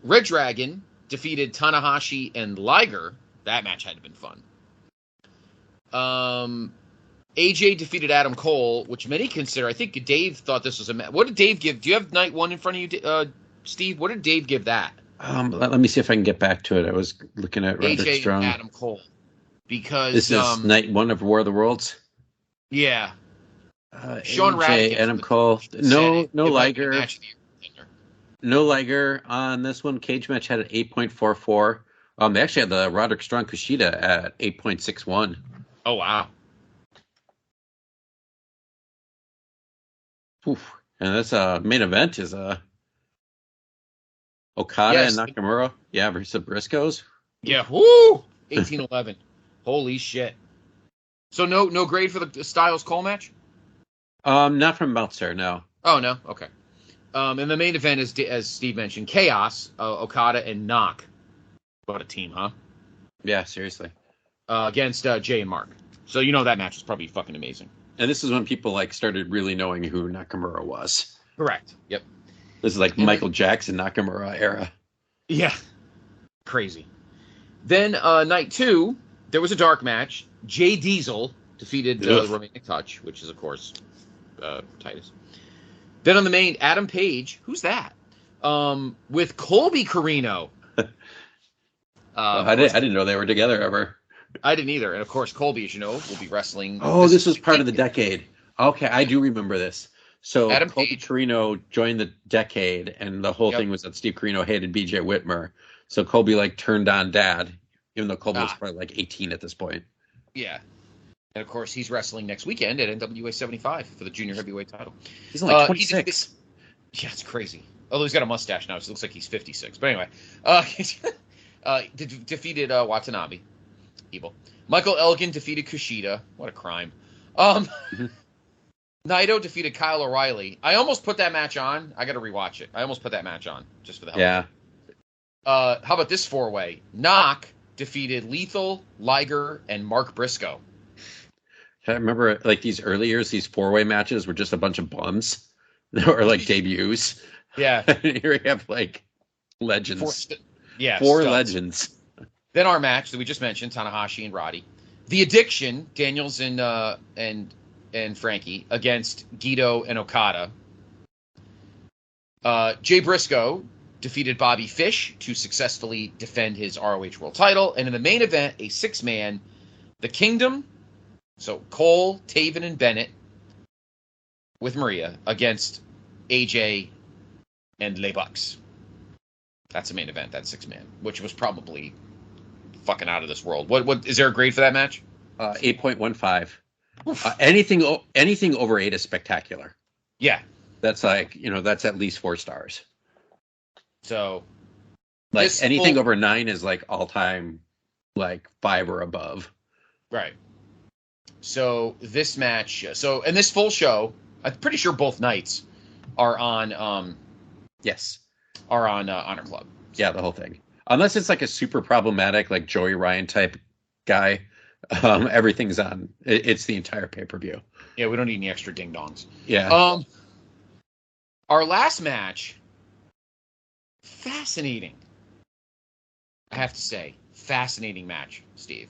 Red Dragon defeated Tanahashi and Liger. That match had to have been fun. AJ defeated Adam Cole, which many consider. I think Dave thought this was a match. What did Dave give? Do you have night one in front of you, Steve? What did Dave give that? Let me see if I can get back to it. I was looking at Roderick AJ Strong. and Adam Cole. Because this is night one of War of the Worlds. Yeah. Sean AJ, Adam Cole. No Liger. No Liger on this one. Cage Match had an 8.44, They actually had the Roderick Strong Kushida at 8.61. Oh, wow. Oof. And this main event is Okada Yes. and Nakamura. Yeah, versus Briscoes. Yeah. Woo! 18-11. Holy shit. So no grade for the Styles Cole match? Not from Meltzer, no. Oh, no? Okay. And the main event is, as Steve mentioned, Chaos, Okada, and Knock. What a team, huh? Yeah, seriously. Against Jay and Mark. So that match is probably fucking amazing. And this is when people started really knowing who Nakamura was. Correct. Yep. This is like Michael Jackson Nakamura era. Yeah. Crazy. Then night 2, there was a dark match. Jay Diesel defeated Romantic Touch, which is, of course, Titus. Then on the main, Adam Page. Who's that? With Colby Carino. I didn't know they were together ever. I didn't either. And, of course, Colby, as you know, will be wrestling. Oh, this was part of the decade. Okay, I do remember this. So Adam Colby Page. Carino joined the decade, and the whole thing was that Steve Carino hated B.J. Whitmer. So Colby, turned on Dad, even though Colby was probably 18 at this point. Yeah. And, of course, he's wrestling next weekend at NWA 75 for the junior heavyweight title. He's only 26. Yeah, it's crazy. Although he's got a mustache now, so it looks like he's 56. But anyway, defeated Watanabe. Evil. Michael Elgin defeated Kushida. What a crime. Naito defeated Kyle O'Reilly. I almost put that match on. I got to rewatch it. I almost put that match on just for the hell of it. How about this 4-way? Knock defeated Lethal, Liger, and Mark Briscoe. I remember these early years, these 4-way matches were just a bunch of bums or debuts. Yeah. Here we have legends. Four legends. Then our match that we just mentioned, Tanahashi and Roddy. The Addiction, Danielson and Frankie against Guido and Okada. Jay Briscoe defeated Bobby Fish to successfully defend his ROH World title. And in the main event, a 6-man, The Kingdom, so Cole, Taven, and Bennett with Maria against AJ and Le Bucks. That's the main event, that 6-man, which was probably fucking out of this world. What is there a grade for that match? 8.15. Anything over 8 is spectacular. Yeah. That's that's at least 4 stars. So anything over 9 is all time 5 or above. Right. So this match, and this full show, I'm pretty sure both nights are on yes. Are on Honor Club. Yeah, the whole thing. Unless it's a super problematic Joey Ryan type guy, everything's on. It's the entire pay-per-view. Yeah, we don't need any extra ding-dongs. Yeah. Our last match, fascinating. I have to say, fascinating match, Steve.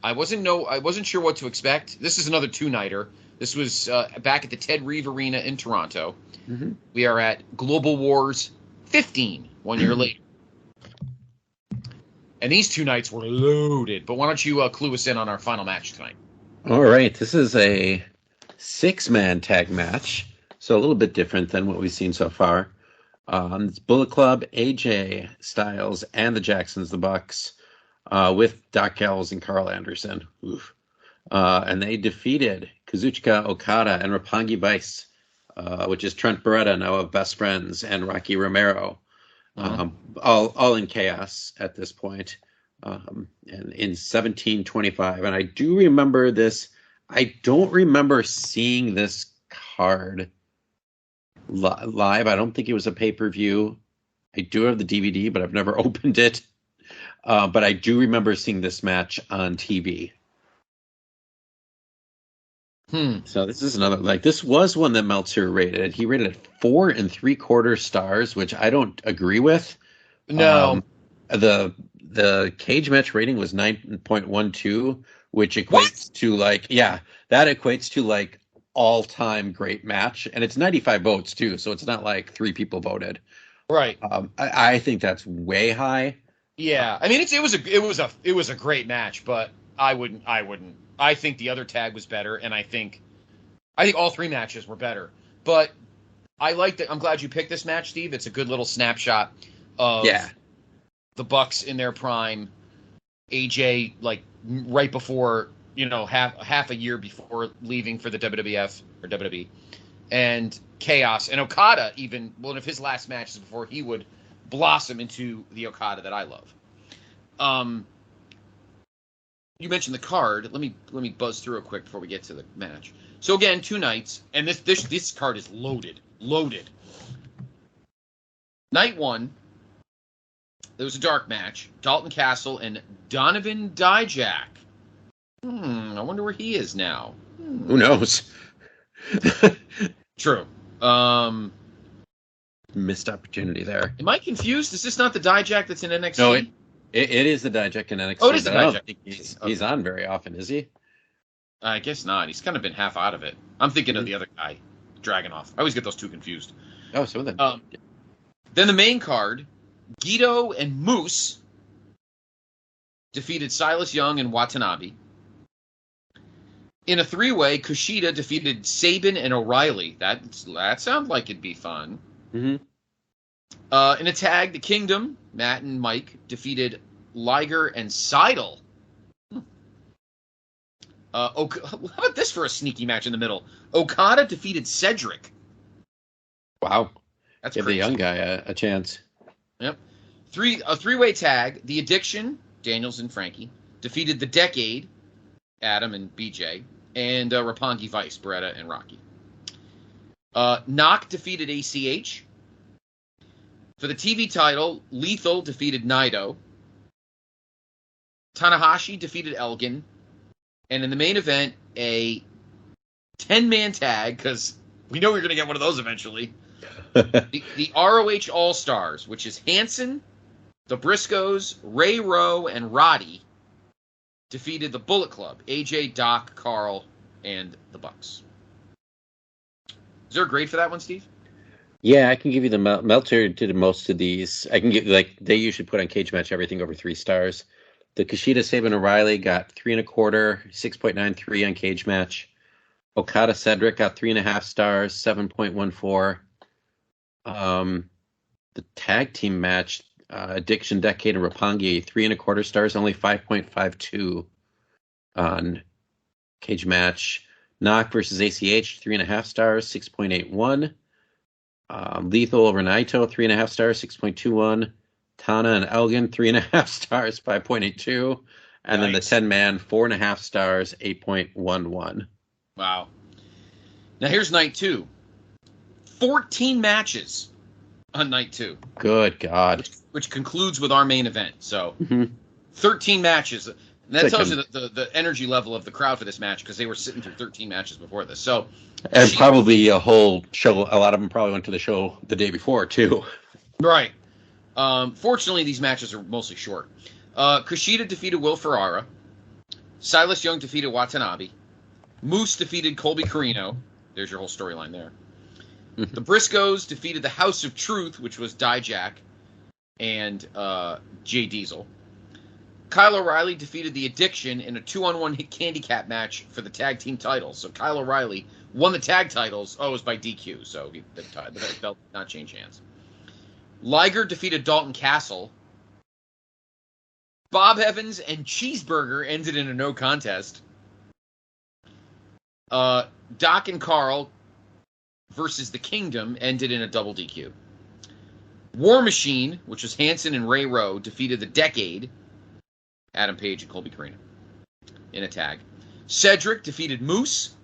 I wasn't sure what to expect. This is another 2-nighter. This was back at the Ted Reeve Arena in Toronto. Mm-hmm. We are at Global Wars 15, 1 year later. And these 2 nights were loaded. But why don't you clue us in on our final match tonight? All right. This is a 6-man tag match. So a little bit different than what we've seen so far. It's Bullet Club, AJ Styles, and the Jacksons, the Bucks, with Doc Gallows and Carl Anderson. Oof. And they defeated Kazuchika Okada and Roppongi Vice, which is Trent Beretta, now of Best Friends, and Rocky Romero. All in chaos at this point, and in 1725. And I do remember this. I don't remember seeing this card live. I don't think it was a pay-per-view. I do have the DVD, but I've never opened it. But I do remember seeing this match on TV. So this is another, this was one that Meltzer rated. He rated it 4 3/4 stars, which I don't agree with. No. The cage match rating was 9.12, which equates to that equates to all-time great match. And it's 95 votes too. So it's not 3 people voted. Right. I think that's way high. Yeah. I mean, it was a great match, but I wouldn't. I think the other tag was better, and I think all 3 matches were better. But I like that. I'm glad you picked this match, Steve. It's a good little snapshot of the Bucks in their prime, AJ like right before, half a year before leaving for the WWF or WWE, and Chaos and Okada, even one of his last matches before he would blossom into the Okada that I love. You mentioned the card. Let me buzz through it quick before we get to the match. So again, 2 nights, and this card is loaded. Night 1, there was a dark match. Dalton Castle and Donovan Dijak. I wonder where he is now. Who knows? True. Missed opportunity there. Am I confused? Is this not the Dijak that's in NXT? No, it is the Dijak in NXT. Oh, it is the Dijak. I don't think he's on very often, is he? I guess not. He's kind of been half out of it. I'm thinking of the other guy, Dragunov. I always get those two confused. Oh, so then. Then the main card, Guido and Moose defeated Silas Young and Watanabe. In a 3-way, Kushida defeated Sabin and O'Reilly. That sounds like it'd be fun. Mm-hmm. In a tag, the Kingdom, Matt and Mike, defeated Liger and Seidel. How about this for a sneaky match in the middle? Okada defeated Cedric. Wow. That's Give crazy. the young guy a chance. Yep. A 3-way tag, The Addiction, Danielson, Frankie, defeated The Decade, Adam and BJ, and Roppongi Vice, Beretta and Rocky. Knock defeated ACH. For the TV title, Lethal defeated Naito. Tanahashi defeated Elgin. And in the main event, a 10-man tag, because we know we're going to get one of those eventually. the ROH All-Stars, which is Hanson, the Briscoes, Ray Rowe, and Roddy, defeated the Bullet Club, AJ, Doc, Carl, and the Bucks. Is there a grade for that one, Steve? Yeah, I can give you the Meltzer did most of these. I can give they usually put on Cage Match everything over 3 stars. The Kushida, Sabin, O'Reilly got 3.25, 6.93 on Cage Match. Okada, Cedric got 3.5 stars, 7.14. The tag team match, Addiction, Decade, and Roppongi, 3.25 stars, only 5.52 on Cage Match. Knock versus ACH, 3.5 stars, 6.81. Lethal over Naito, 3.5 stars, 6.21. Tana and Elgin, 3.5 stars, 5.82. And then the 10-man, 4.5 stars, 8.11. Wow. Now here's night 2. 14 matches on night 2. Good God. Which concludes with our main event. So 13 matches. And that tells you the energy level of the crowd for this match, because they were sitting through 13 matches before this. So, and probably a whole show. A lot of them probably went to the show the day before, too. Right. Fortunately, these matches are mostly short. Kushida defeated Will Ferrara. Silas Young defeated Watanabe. Moose defeated Colby Carino. There's your whole storyline there. The Briscoes defeated the House of Truth, which was Dijak and Jay Diesel. Kyle O'Reilly defeated The Addiction in a 2-on-1 handicap match for the tag team titles. So Kyle O'Reilly won the tag titles. Oh, it was by DQ, so the belt did not change hands. Liger defeated Dalton Castle. Bob Evans and Cheeseburger ended in a no contest. Doc and Carl versus the Kingdom ended in a double DQ. War Machine, which was Hanson and Ray Rowe, defeated the Decade, Adam Page and Colby Carino, in a tag. Cedric defeated Moose.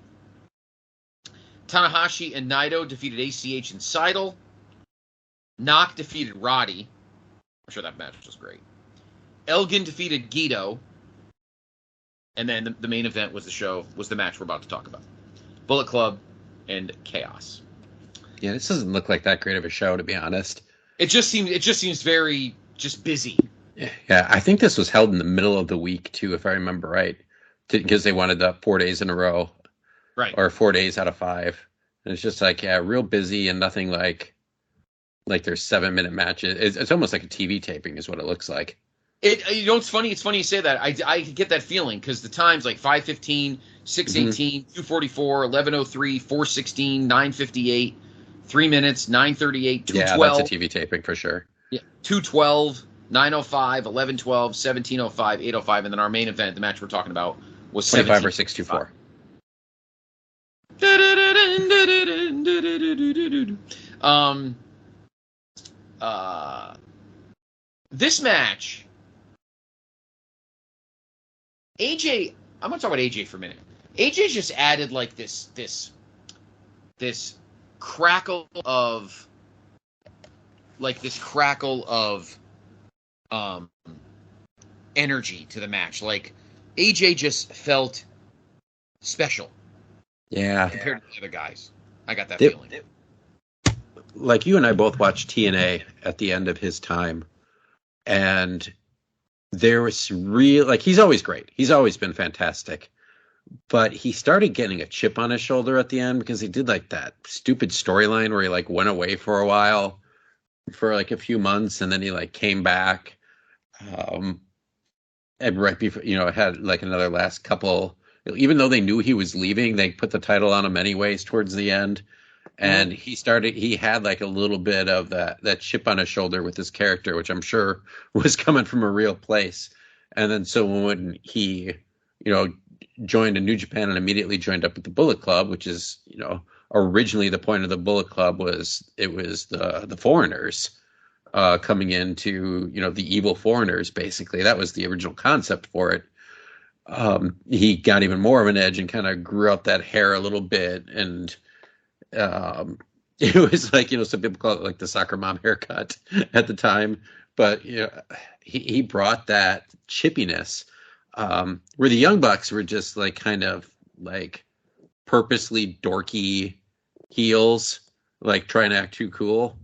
Tanahashi and Naito defeated ACH and Seidel. Knock defeated Roddy. I'm sure that match was great. Elgin defeated Guido. And then the main event was the match we're about to talk about. Bullet Club and Chaos. Yeah, this doesn't look like that great of a show, to be honest. It just seems very just busy. Yeah, I think this was held in the middle of the week, too, if I remember right. Because they wanted the 4 days in a row. Right. Or 4 days out of 5. And it's just like, yeah, real busy and nothing like there's 7-minute matches. It's almost like a TV taping is what it looks like. It's funny. It's funny you say that. I get that feeling because the times like 5:15, 6:18, 2:44, 11:03, 4:16, 9:58, 3 minutes, 9:38, 2:12. Yeah, that's a TV taping for sure. Yeah, 2:12. 9:05, 11:12, 17:05, 8:05, and then our main event, the match we're talking about, was 25 or 64. This match, AJ. I'm gonna talk about AJ for a minute. AJ just added like this crackle of energy to the match. Like AJ just felt special. Yeah. Compared to the other guys. I got that feeling. Like you and I both watched TNA at the end of his time, and there was he's always great. He's always been fantastic. But he started getting a chip on his shoulder at the end because he did like that stupid storyline where he like went away for a while for like a few months, and then he like came back. And right before, had like another last couple, even though they knew he was leaving, they put the title on him anyways towards the end. And he had like a little bit of that chip on his shoulder with his character, which I'm sure was coming from a real place. And then so when he, joined in New Japan and immediately joined up with the Bullet Club, which is, originally the point of the Bullet Club was the foreigners coming into, the evil foreigners, basically. That was the original concept for it. He got even more of an edge and kind of grew out that hair a little bit. And it was like, some people call it like the soccer mom haircut at the time. But, he brought that chippiness where the Young Bucks were just like kind of like purposely dorky heels, like trying to act too cool.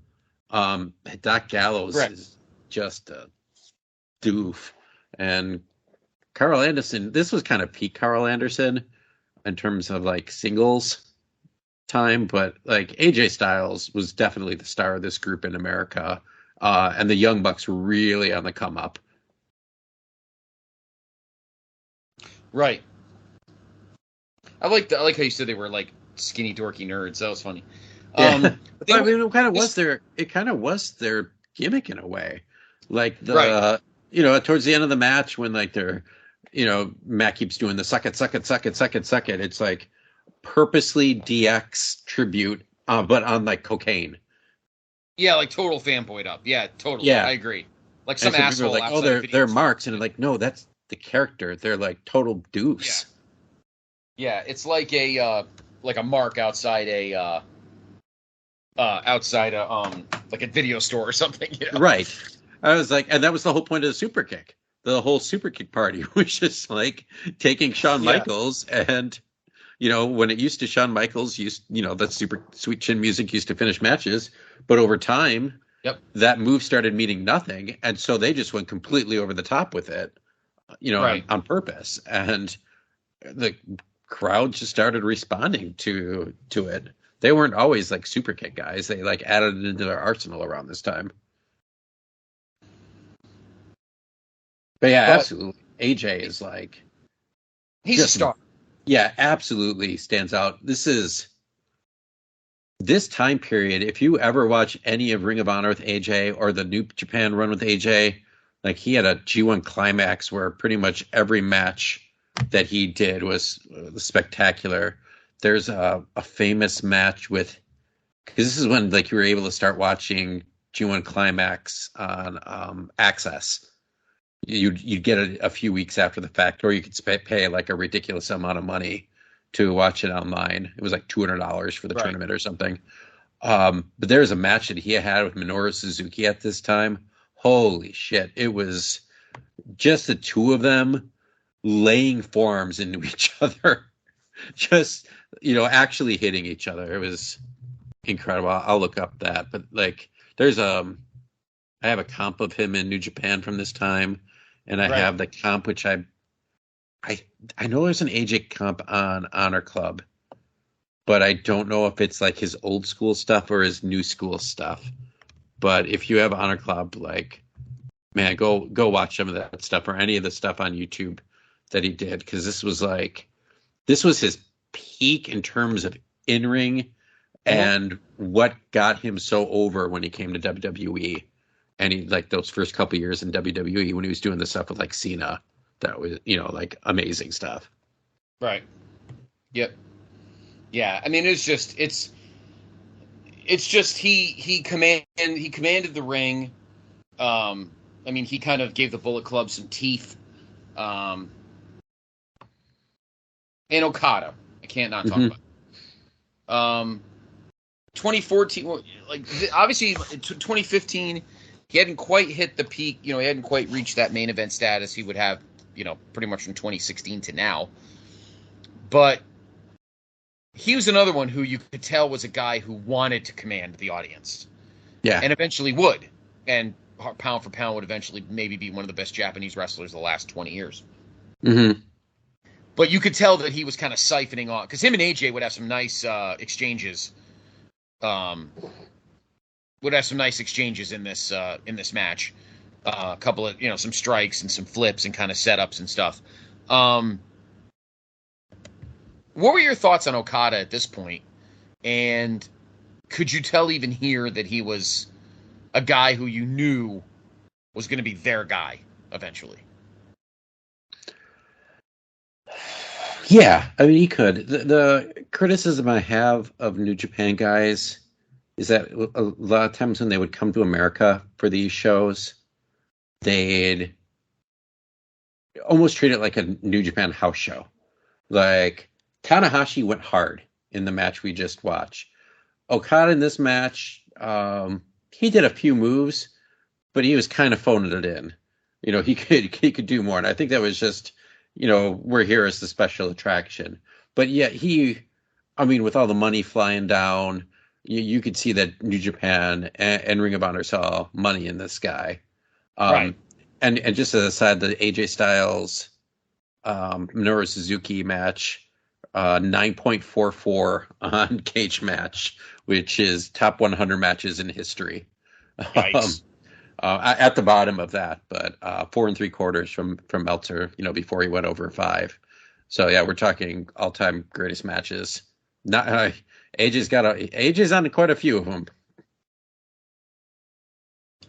Doc Gallows is just a doof. And Carl Anderson, this was kind of peak Carl Anderson in terms of like singles time, but like AJ Styles was definitely the star of this group in America. And the Young Bucks were really on the come up. Right. I like how you said they were like skinny dorky nerds. That was funny. Yeah. But I mean, it kind of was their gimmick in a way. Like towards the end of the match when like they're, Matt keeps doing the suck it. It's like purposely DX tribute, but on like cocaine. Yeah, like total fanboyed up. Yeah, totally. Yeah. I agree. Like some asshole like, they're marks, and like, no, that's the character. They're like total doofs. Yeah, it's like a mark outside a like a video store or something. Right. I was like, and that was the whole point of the super kick. The whole super kick party was just like taking Shawn Michaels and, when it used to Shawn Michaels that super sweet chin music used to finish matches, but over time, that move started meaning nothing, and so they just went completely over the top with it, on purpose, and the crowd just started responding to it. They weren't always like super kick guys. They like added it into their arsenal around this time. But yeah, absolutely. AJ is like... He's a star. Yeah, absolutely stands out. This time period, if you ever watch any of Ring of Honor with AJ or the New Japan run with AJ, like he had a G1 climax where pretty much every match that he did was spectacular. There's a famous match with... Because this is when like you were able to start watching G1 climax on Access. You'd get it a few weeks after the fact, or you could pay like a ridiculous amount of money to watch it online. It was like $200 for the tournament or something. But there's a match that he had with Minoru Suzuki at this time. Holy shit. It was just the two of them laying forearms into each other. Just, actually hitting each other. It was incredible. I'll look up that. But like, I have a comp of him in New Japan from this time. And I have the comp, which I know there's an AJ comp on Honor Club, but I don't know if it's like his old school stuff or his new school stuff. But if you have Honor Club, like, man, go watch some of that stuff or any of the stuff on YouTube that he did, because this was his peak in terms of in-ring and what got him so over when he came to WWE. And he, like, those first couple years in WWE when he was doing the stuff with, like, Cena, that was, like, amazing stuff. Right. Yep. Yeah. I mean, it's just he commanded the ring. I mean, he kind of gave the Bullet Club some teeth. And Okada, I can't not talk about. 2014, obviously 2015, he hadn't quite hit the peak. He hadn't quite reached that main event status he would have, pretty much from 2016 to now. But he was another one who you could tell was a guy who wanted to command the audience. Yeah. And eventually would. And pound for pound would eventually maybe be one of the best Japanese wrestlers of the last 20 years. Mm-hmm. But you could tell that he was kind of siphoning off, because him and AJ would have some nice exchanges. Would have some nice exchanges in this match. A couple of some strikes and some flips and kind of setups and stuff. What were your thoughts on Okada at this point? And could you tell even here that he was a guy who you knew was going to be their guy eventually? Yeah, I mean, he could. The criticism I have of New Japan guys is that a lot of times when they would come to America for these shows, they'd almost treat it like a New Japan house show. Like, Tanahashi went hard in the match we just watched. Okada in this match, he did a few moves, but he was kind of phoning it in. He could do more, and I think that was just, we're here as the special attraction. But yet with all the money flying down, you could see that New Japan and Ring of Honor saw money in this guy. Right. And just as a side, the AJ Styles Minoru Suzuki match, 9.44 on Cage Match, which is top 100 matches in history. Nice. At the bottom of that, but 4 3/4 from Meltzer, before he went over 5. So yeah, we're talking all-time greatest matches. Not AJ's on quite a few of them.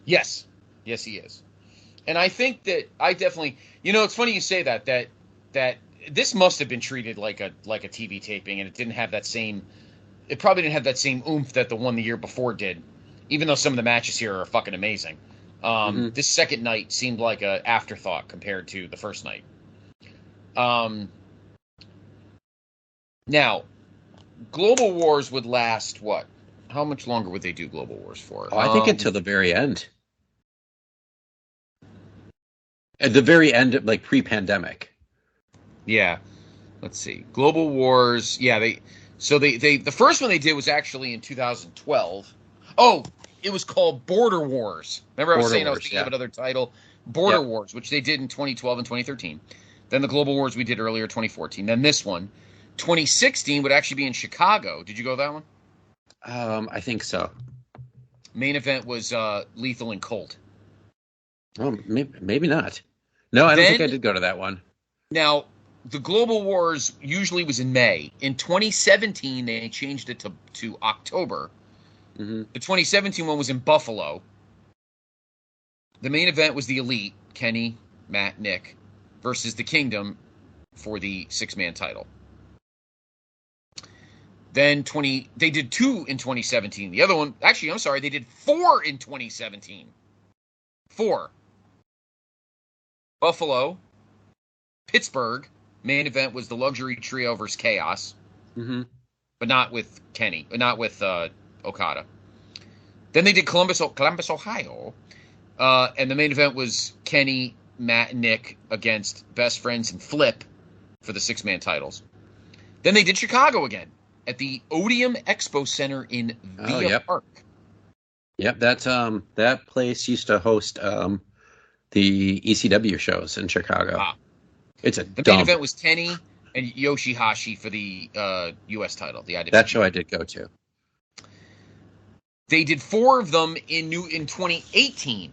Yes, he is. And I think that I definitely, it's funny you say that this must have been treated like a TV taping, and it probably didn't have that same oomph that the one the year before did, even though some of the matches here are fucking amazing. This second night seemed like an afterthought compared to the first night. Now, Global Wars would last what? How much longer would they do Global Wars for? I think until the very end. At the very end, like pre-pandemic. Yeah. Let's see. Global Wars. Yeah, they the first one they did was actually in 2012. Oh, it was called Border Wars. Remember I was saying I was thinking of another title? Border Wars, which they did in 2012 and 2013. Then the Global Wars we did earlier, 2014. Then this one. 2016 would actually be in Chicago. Did you go to that one? I think so. Main event was Lethal and Colt. Oh, maybe not. No, I don't think I did go to that one. Now, the Global Wars usually was in May. In 2017, they changed it to October. Mm-hmm. The 2017 one was in Buffalo. The main event was the Elite, Kenny, Matt, Nick, versus the Kingdom for the 6-man title. Then they did 2 in 2017. The other one, actually, I'm sorry, they did 4 in 2017. 4. Buffalo, Pittsburgh. Main event was the Luxury Trio versus Chaos. Mm-hmm. But not with Kenny, not with Okada. Then they did Columbus, Ohio. And the main event was Kenny, Matt, and Nick against Best Friends and Flip for the 6-man titles. Then they did Chicago again at the Odeum Expo Center in Villa Park. Yep, that place used to host the ECW shows in Chicago. Wow. The main event was Kenny and Yoshihashi for the U.S. title. The IWGP. That show I did go to. They did 4 of them in 2018.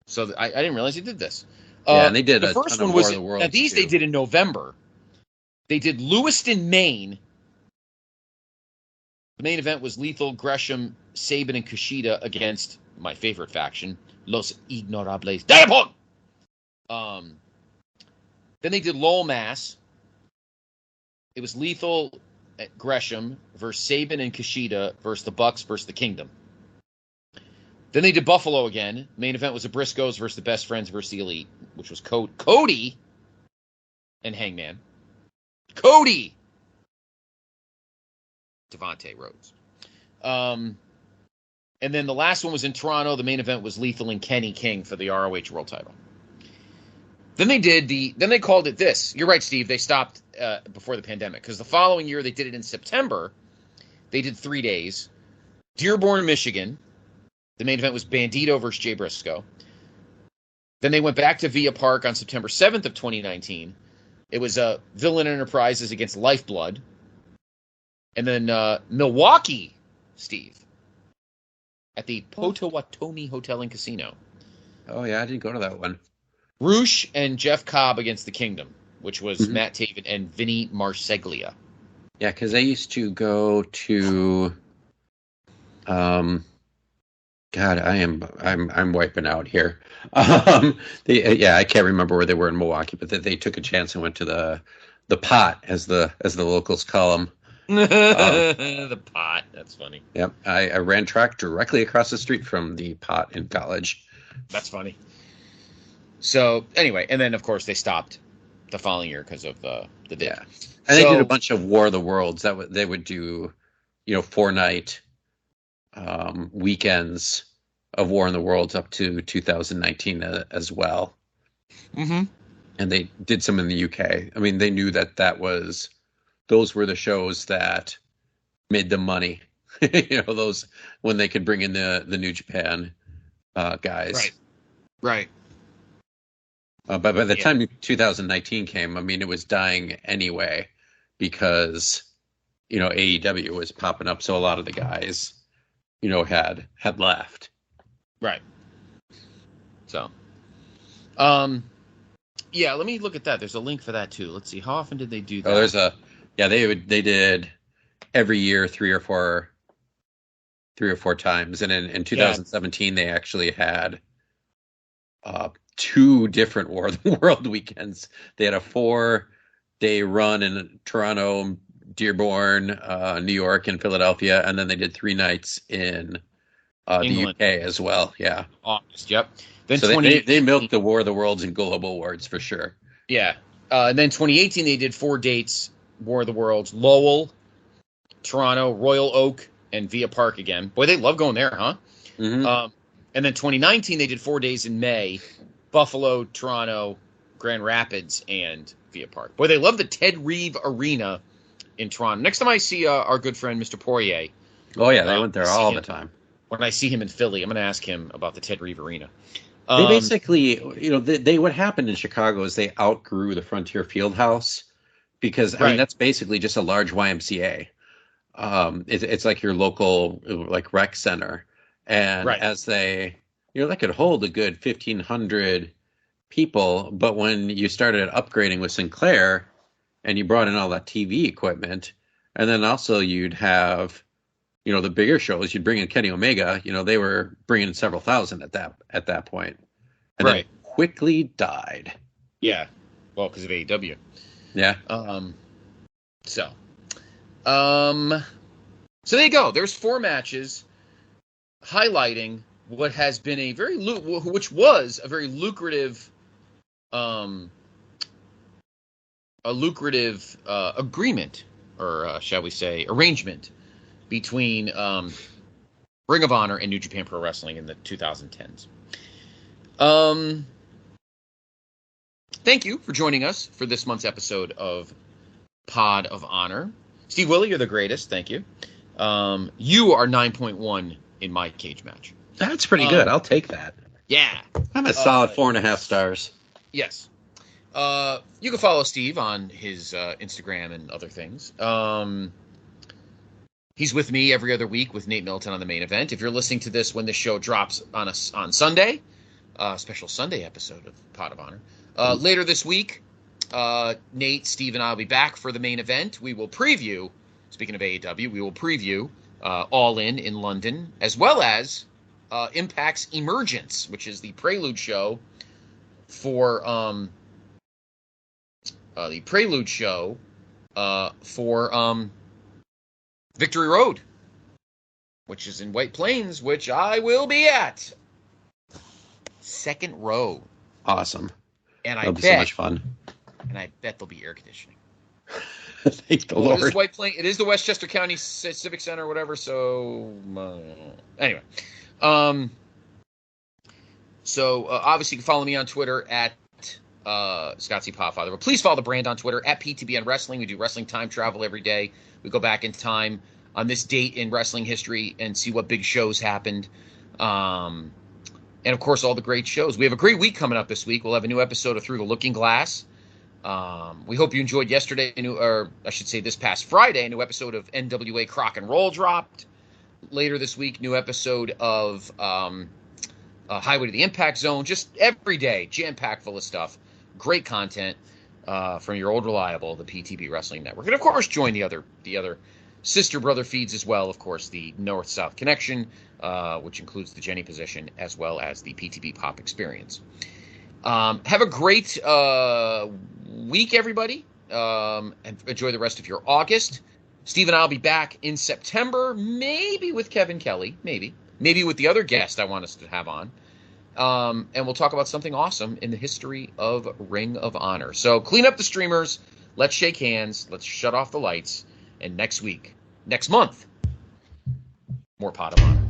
So I didn't realize they did this. And they did the first one was. Now these too. They did in November. They did Lewiston, Maine. The main event was Lethal, Gresham, Sabin, and Kushida against my favorite faction, Los Ignorables de Japón. Then they did Lowell, Mass. It was Lethal at Gresham versus Sabin and Kushida versus the Bucks versus the Kingdom. Then they did Buffalo again. Main event was the Briscoes versus the Best Friends versus the Elite, which was Cody and Hangman. Cody! Devontae Rhodes. And then the last one was in Toronto. The main event was Lethal and Kenny King for the ROH World Title. Then they called it this. You're right, Steve. They stopped before the pandemic because the following year they did it in September. They did 3 days. Dearborn, Michigan. The main event was Bandito versus Jay Briscoe. Then they went back to Via Park on September 7th of 2019. It was Villain Enterprises against Lifeblood. And then Milwaukee, Steve, at the Potawatomi Hotel and Casino. Oh, yeah, I didn't go to that one. Roosh and Jeff Cobb against the Kingdom, which was Matt Taven and Vinny Marseglia. Yeah, because I used to go to, God, I'm wiping out here. I can't remember where they were in Milwaukee, but they took a chance and went to the Pot, as the locals call them. The Pot, that's funny. Yep, I ran track directly across the street from the Pot in college. That's funny. So anyway, and then of course they stopped the following year because of the dip. Yeah, and they did a bunch of War of the Worlds. They would do, 4-night weekends of War in the Worlds up to 2019 as well. Mm-hmm. And they did some in the UK. I mean, they knew those were the shows that made them money. Those when they could bring in the New Japan guys. Right. But by the time 2019 came, I mean, it was dying anyway because, AEW was popping up. So a lot of the guys, had left. Right. So, let me look at that. There's a link for that too. Let's see. How often did they do that? They did every year three or four times. And in 2017, they actually had, 2 different War of the World weekends. They had a 4-day run in Toronto, Dearborn, New York, and Philadelphia, and then they did 3 nights in the UK as well. Yeah, August. Yep. Then so they milked the War of the Worlds and Global Awards for sure. Yeah, and then 2018 they did 4 dates: War of the Worlds, Lowell, Toronto, Royal Oak, and Via Park again. Boy, they love going there, huh? Mm-hmm. And then 2019 they did 4 days in May. Buffalo, Toronto, Grand Rapids, and Via Park. Boy, they love the Ted Reeve Arena in Toronto. Next time I see our good friend, Mr. Poirier. Oh, yeah, they went there all the time. When I see him in Philly, I'm going to ask him about the Ted Reeve Arena. They basically, what happened in Chicago is they outgrew the Frontier Fieldhouse because, I mean, that's basically just a large YMCA. It's like your local, rec center. And as they... that could hold a good 1,500 people, but when you started upgrading with Sinclair and you brought in all that TV equipment, and then also you'd have, the bigger shows, you'd bring in Kenny Omega, they were bringing in several thousand at that point. And then it quickly died. Yeah. Well, because of AEW. Yeah. So there you go. There's 4 matches highlighting what has been which was a very lucrative, agreement, or shall we say, arrangement between Ring of Honor and New Japan Pro Wrestling in the 2010s. Thank you for joining us for this month's episode of Pod of Honor. Steve Willie, you're the greatest. Thank you. You are 9.1 in my cage match. That's pretty good. I'll take that. Yeah. I'm a solid 4.5 stars. Yes. You can follow Steve on his Instagram and other things. He's with me every other week with Nate Milton on the main event. If you're listening to this when the show drops on Sunday, special Sunday episode of Pod of Honor. Later this week, Nate, Steve, and I will be back for the main event. We will preview, speaking of AEW, we will preview All In London, as well as Impact's Emergence, which is the prelude show for Victory Road, which is in White Plains, which I will be at. Second row. Awesome. And That'll be so much fun. And I bet there'll be air conditioning. Thank the Lord. It is White Plains. It is the Westchester County Civic Center or whatever. So anyway, obviously you can follow me on Twitter at Scott C. Podfather. But please follow the brand on Twitter at PTBN Wrestling. We do wrestling time travel every day. We go back in time on this date in wrestling history and see what big shows happened. And of course, all the great shows. We have a great week coming up this week. We'll have a new episode of Through the Looking Glass. We hope you enjoyed yesterday, or I should say this past Friday, a new episode of NWA Crock and Roll dropped. Later this week, new episode of Highway to the Impact Zone. Just every day, jam-packed full of stuff. Great content from your old reliable, the PTB Wrestling Network. And of course, join the other sister brother feeds as well. Of course, the North-South Connection, which includes the Jenny Position, as well as the PTB Pop Experience. Have a great week, everybody, and enjoy the rest of your August. Steve and I will be back in September, maybe with Kevin Kelly, maybe with the other guest I want us to have on, and we'll talk about something awesome in the history of Ring of Honor. So clean up the streamers, let's shake hands, let's shut off the lights, and next month, more Pot of Honor.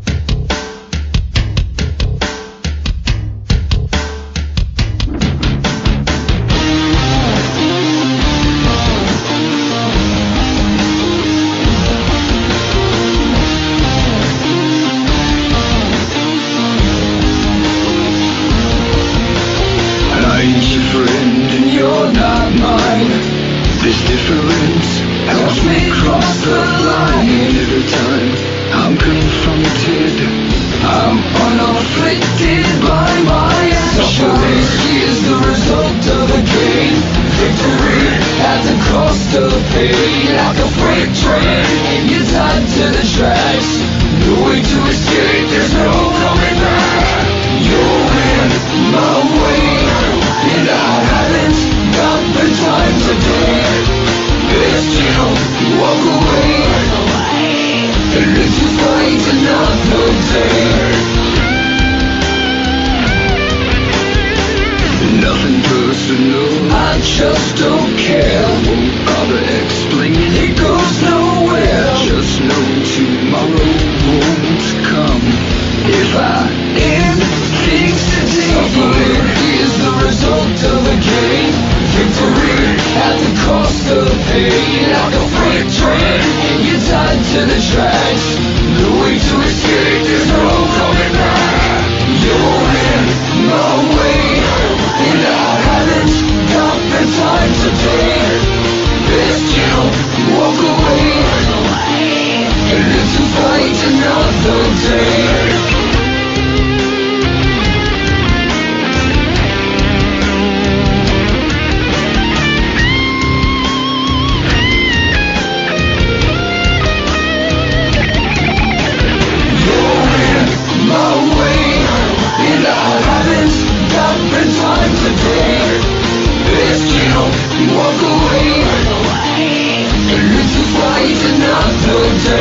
You're not mine. This difference helps me cross the line. Every time I'm confronted, I'm unafflicted by my actions. Suffering is the result of a game. Victory at the cost of pain. Like a freight train, and you're tied to the tracks. No way to escape, there's no coming back. You're in my way, and I haven't got the time today. Best you walk away and live to fight another day. Nothing personal, I just don't care. Won't bother explaining, it goes nowhere. Just know tomorrow won't come if I end things today. Suffering is the result of a game. Victory at the cost of pain. Like a freight train, and you're tied to the tracks. No way to escape, there's no coming back. You're in my way, and I haven't got the time today. Best you walk away and live to fight another day. Time today, best you walk away and live to fight another day.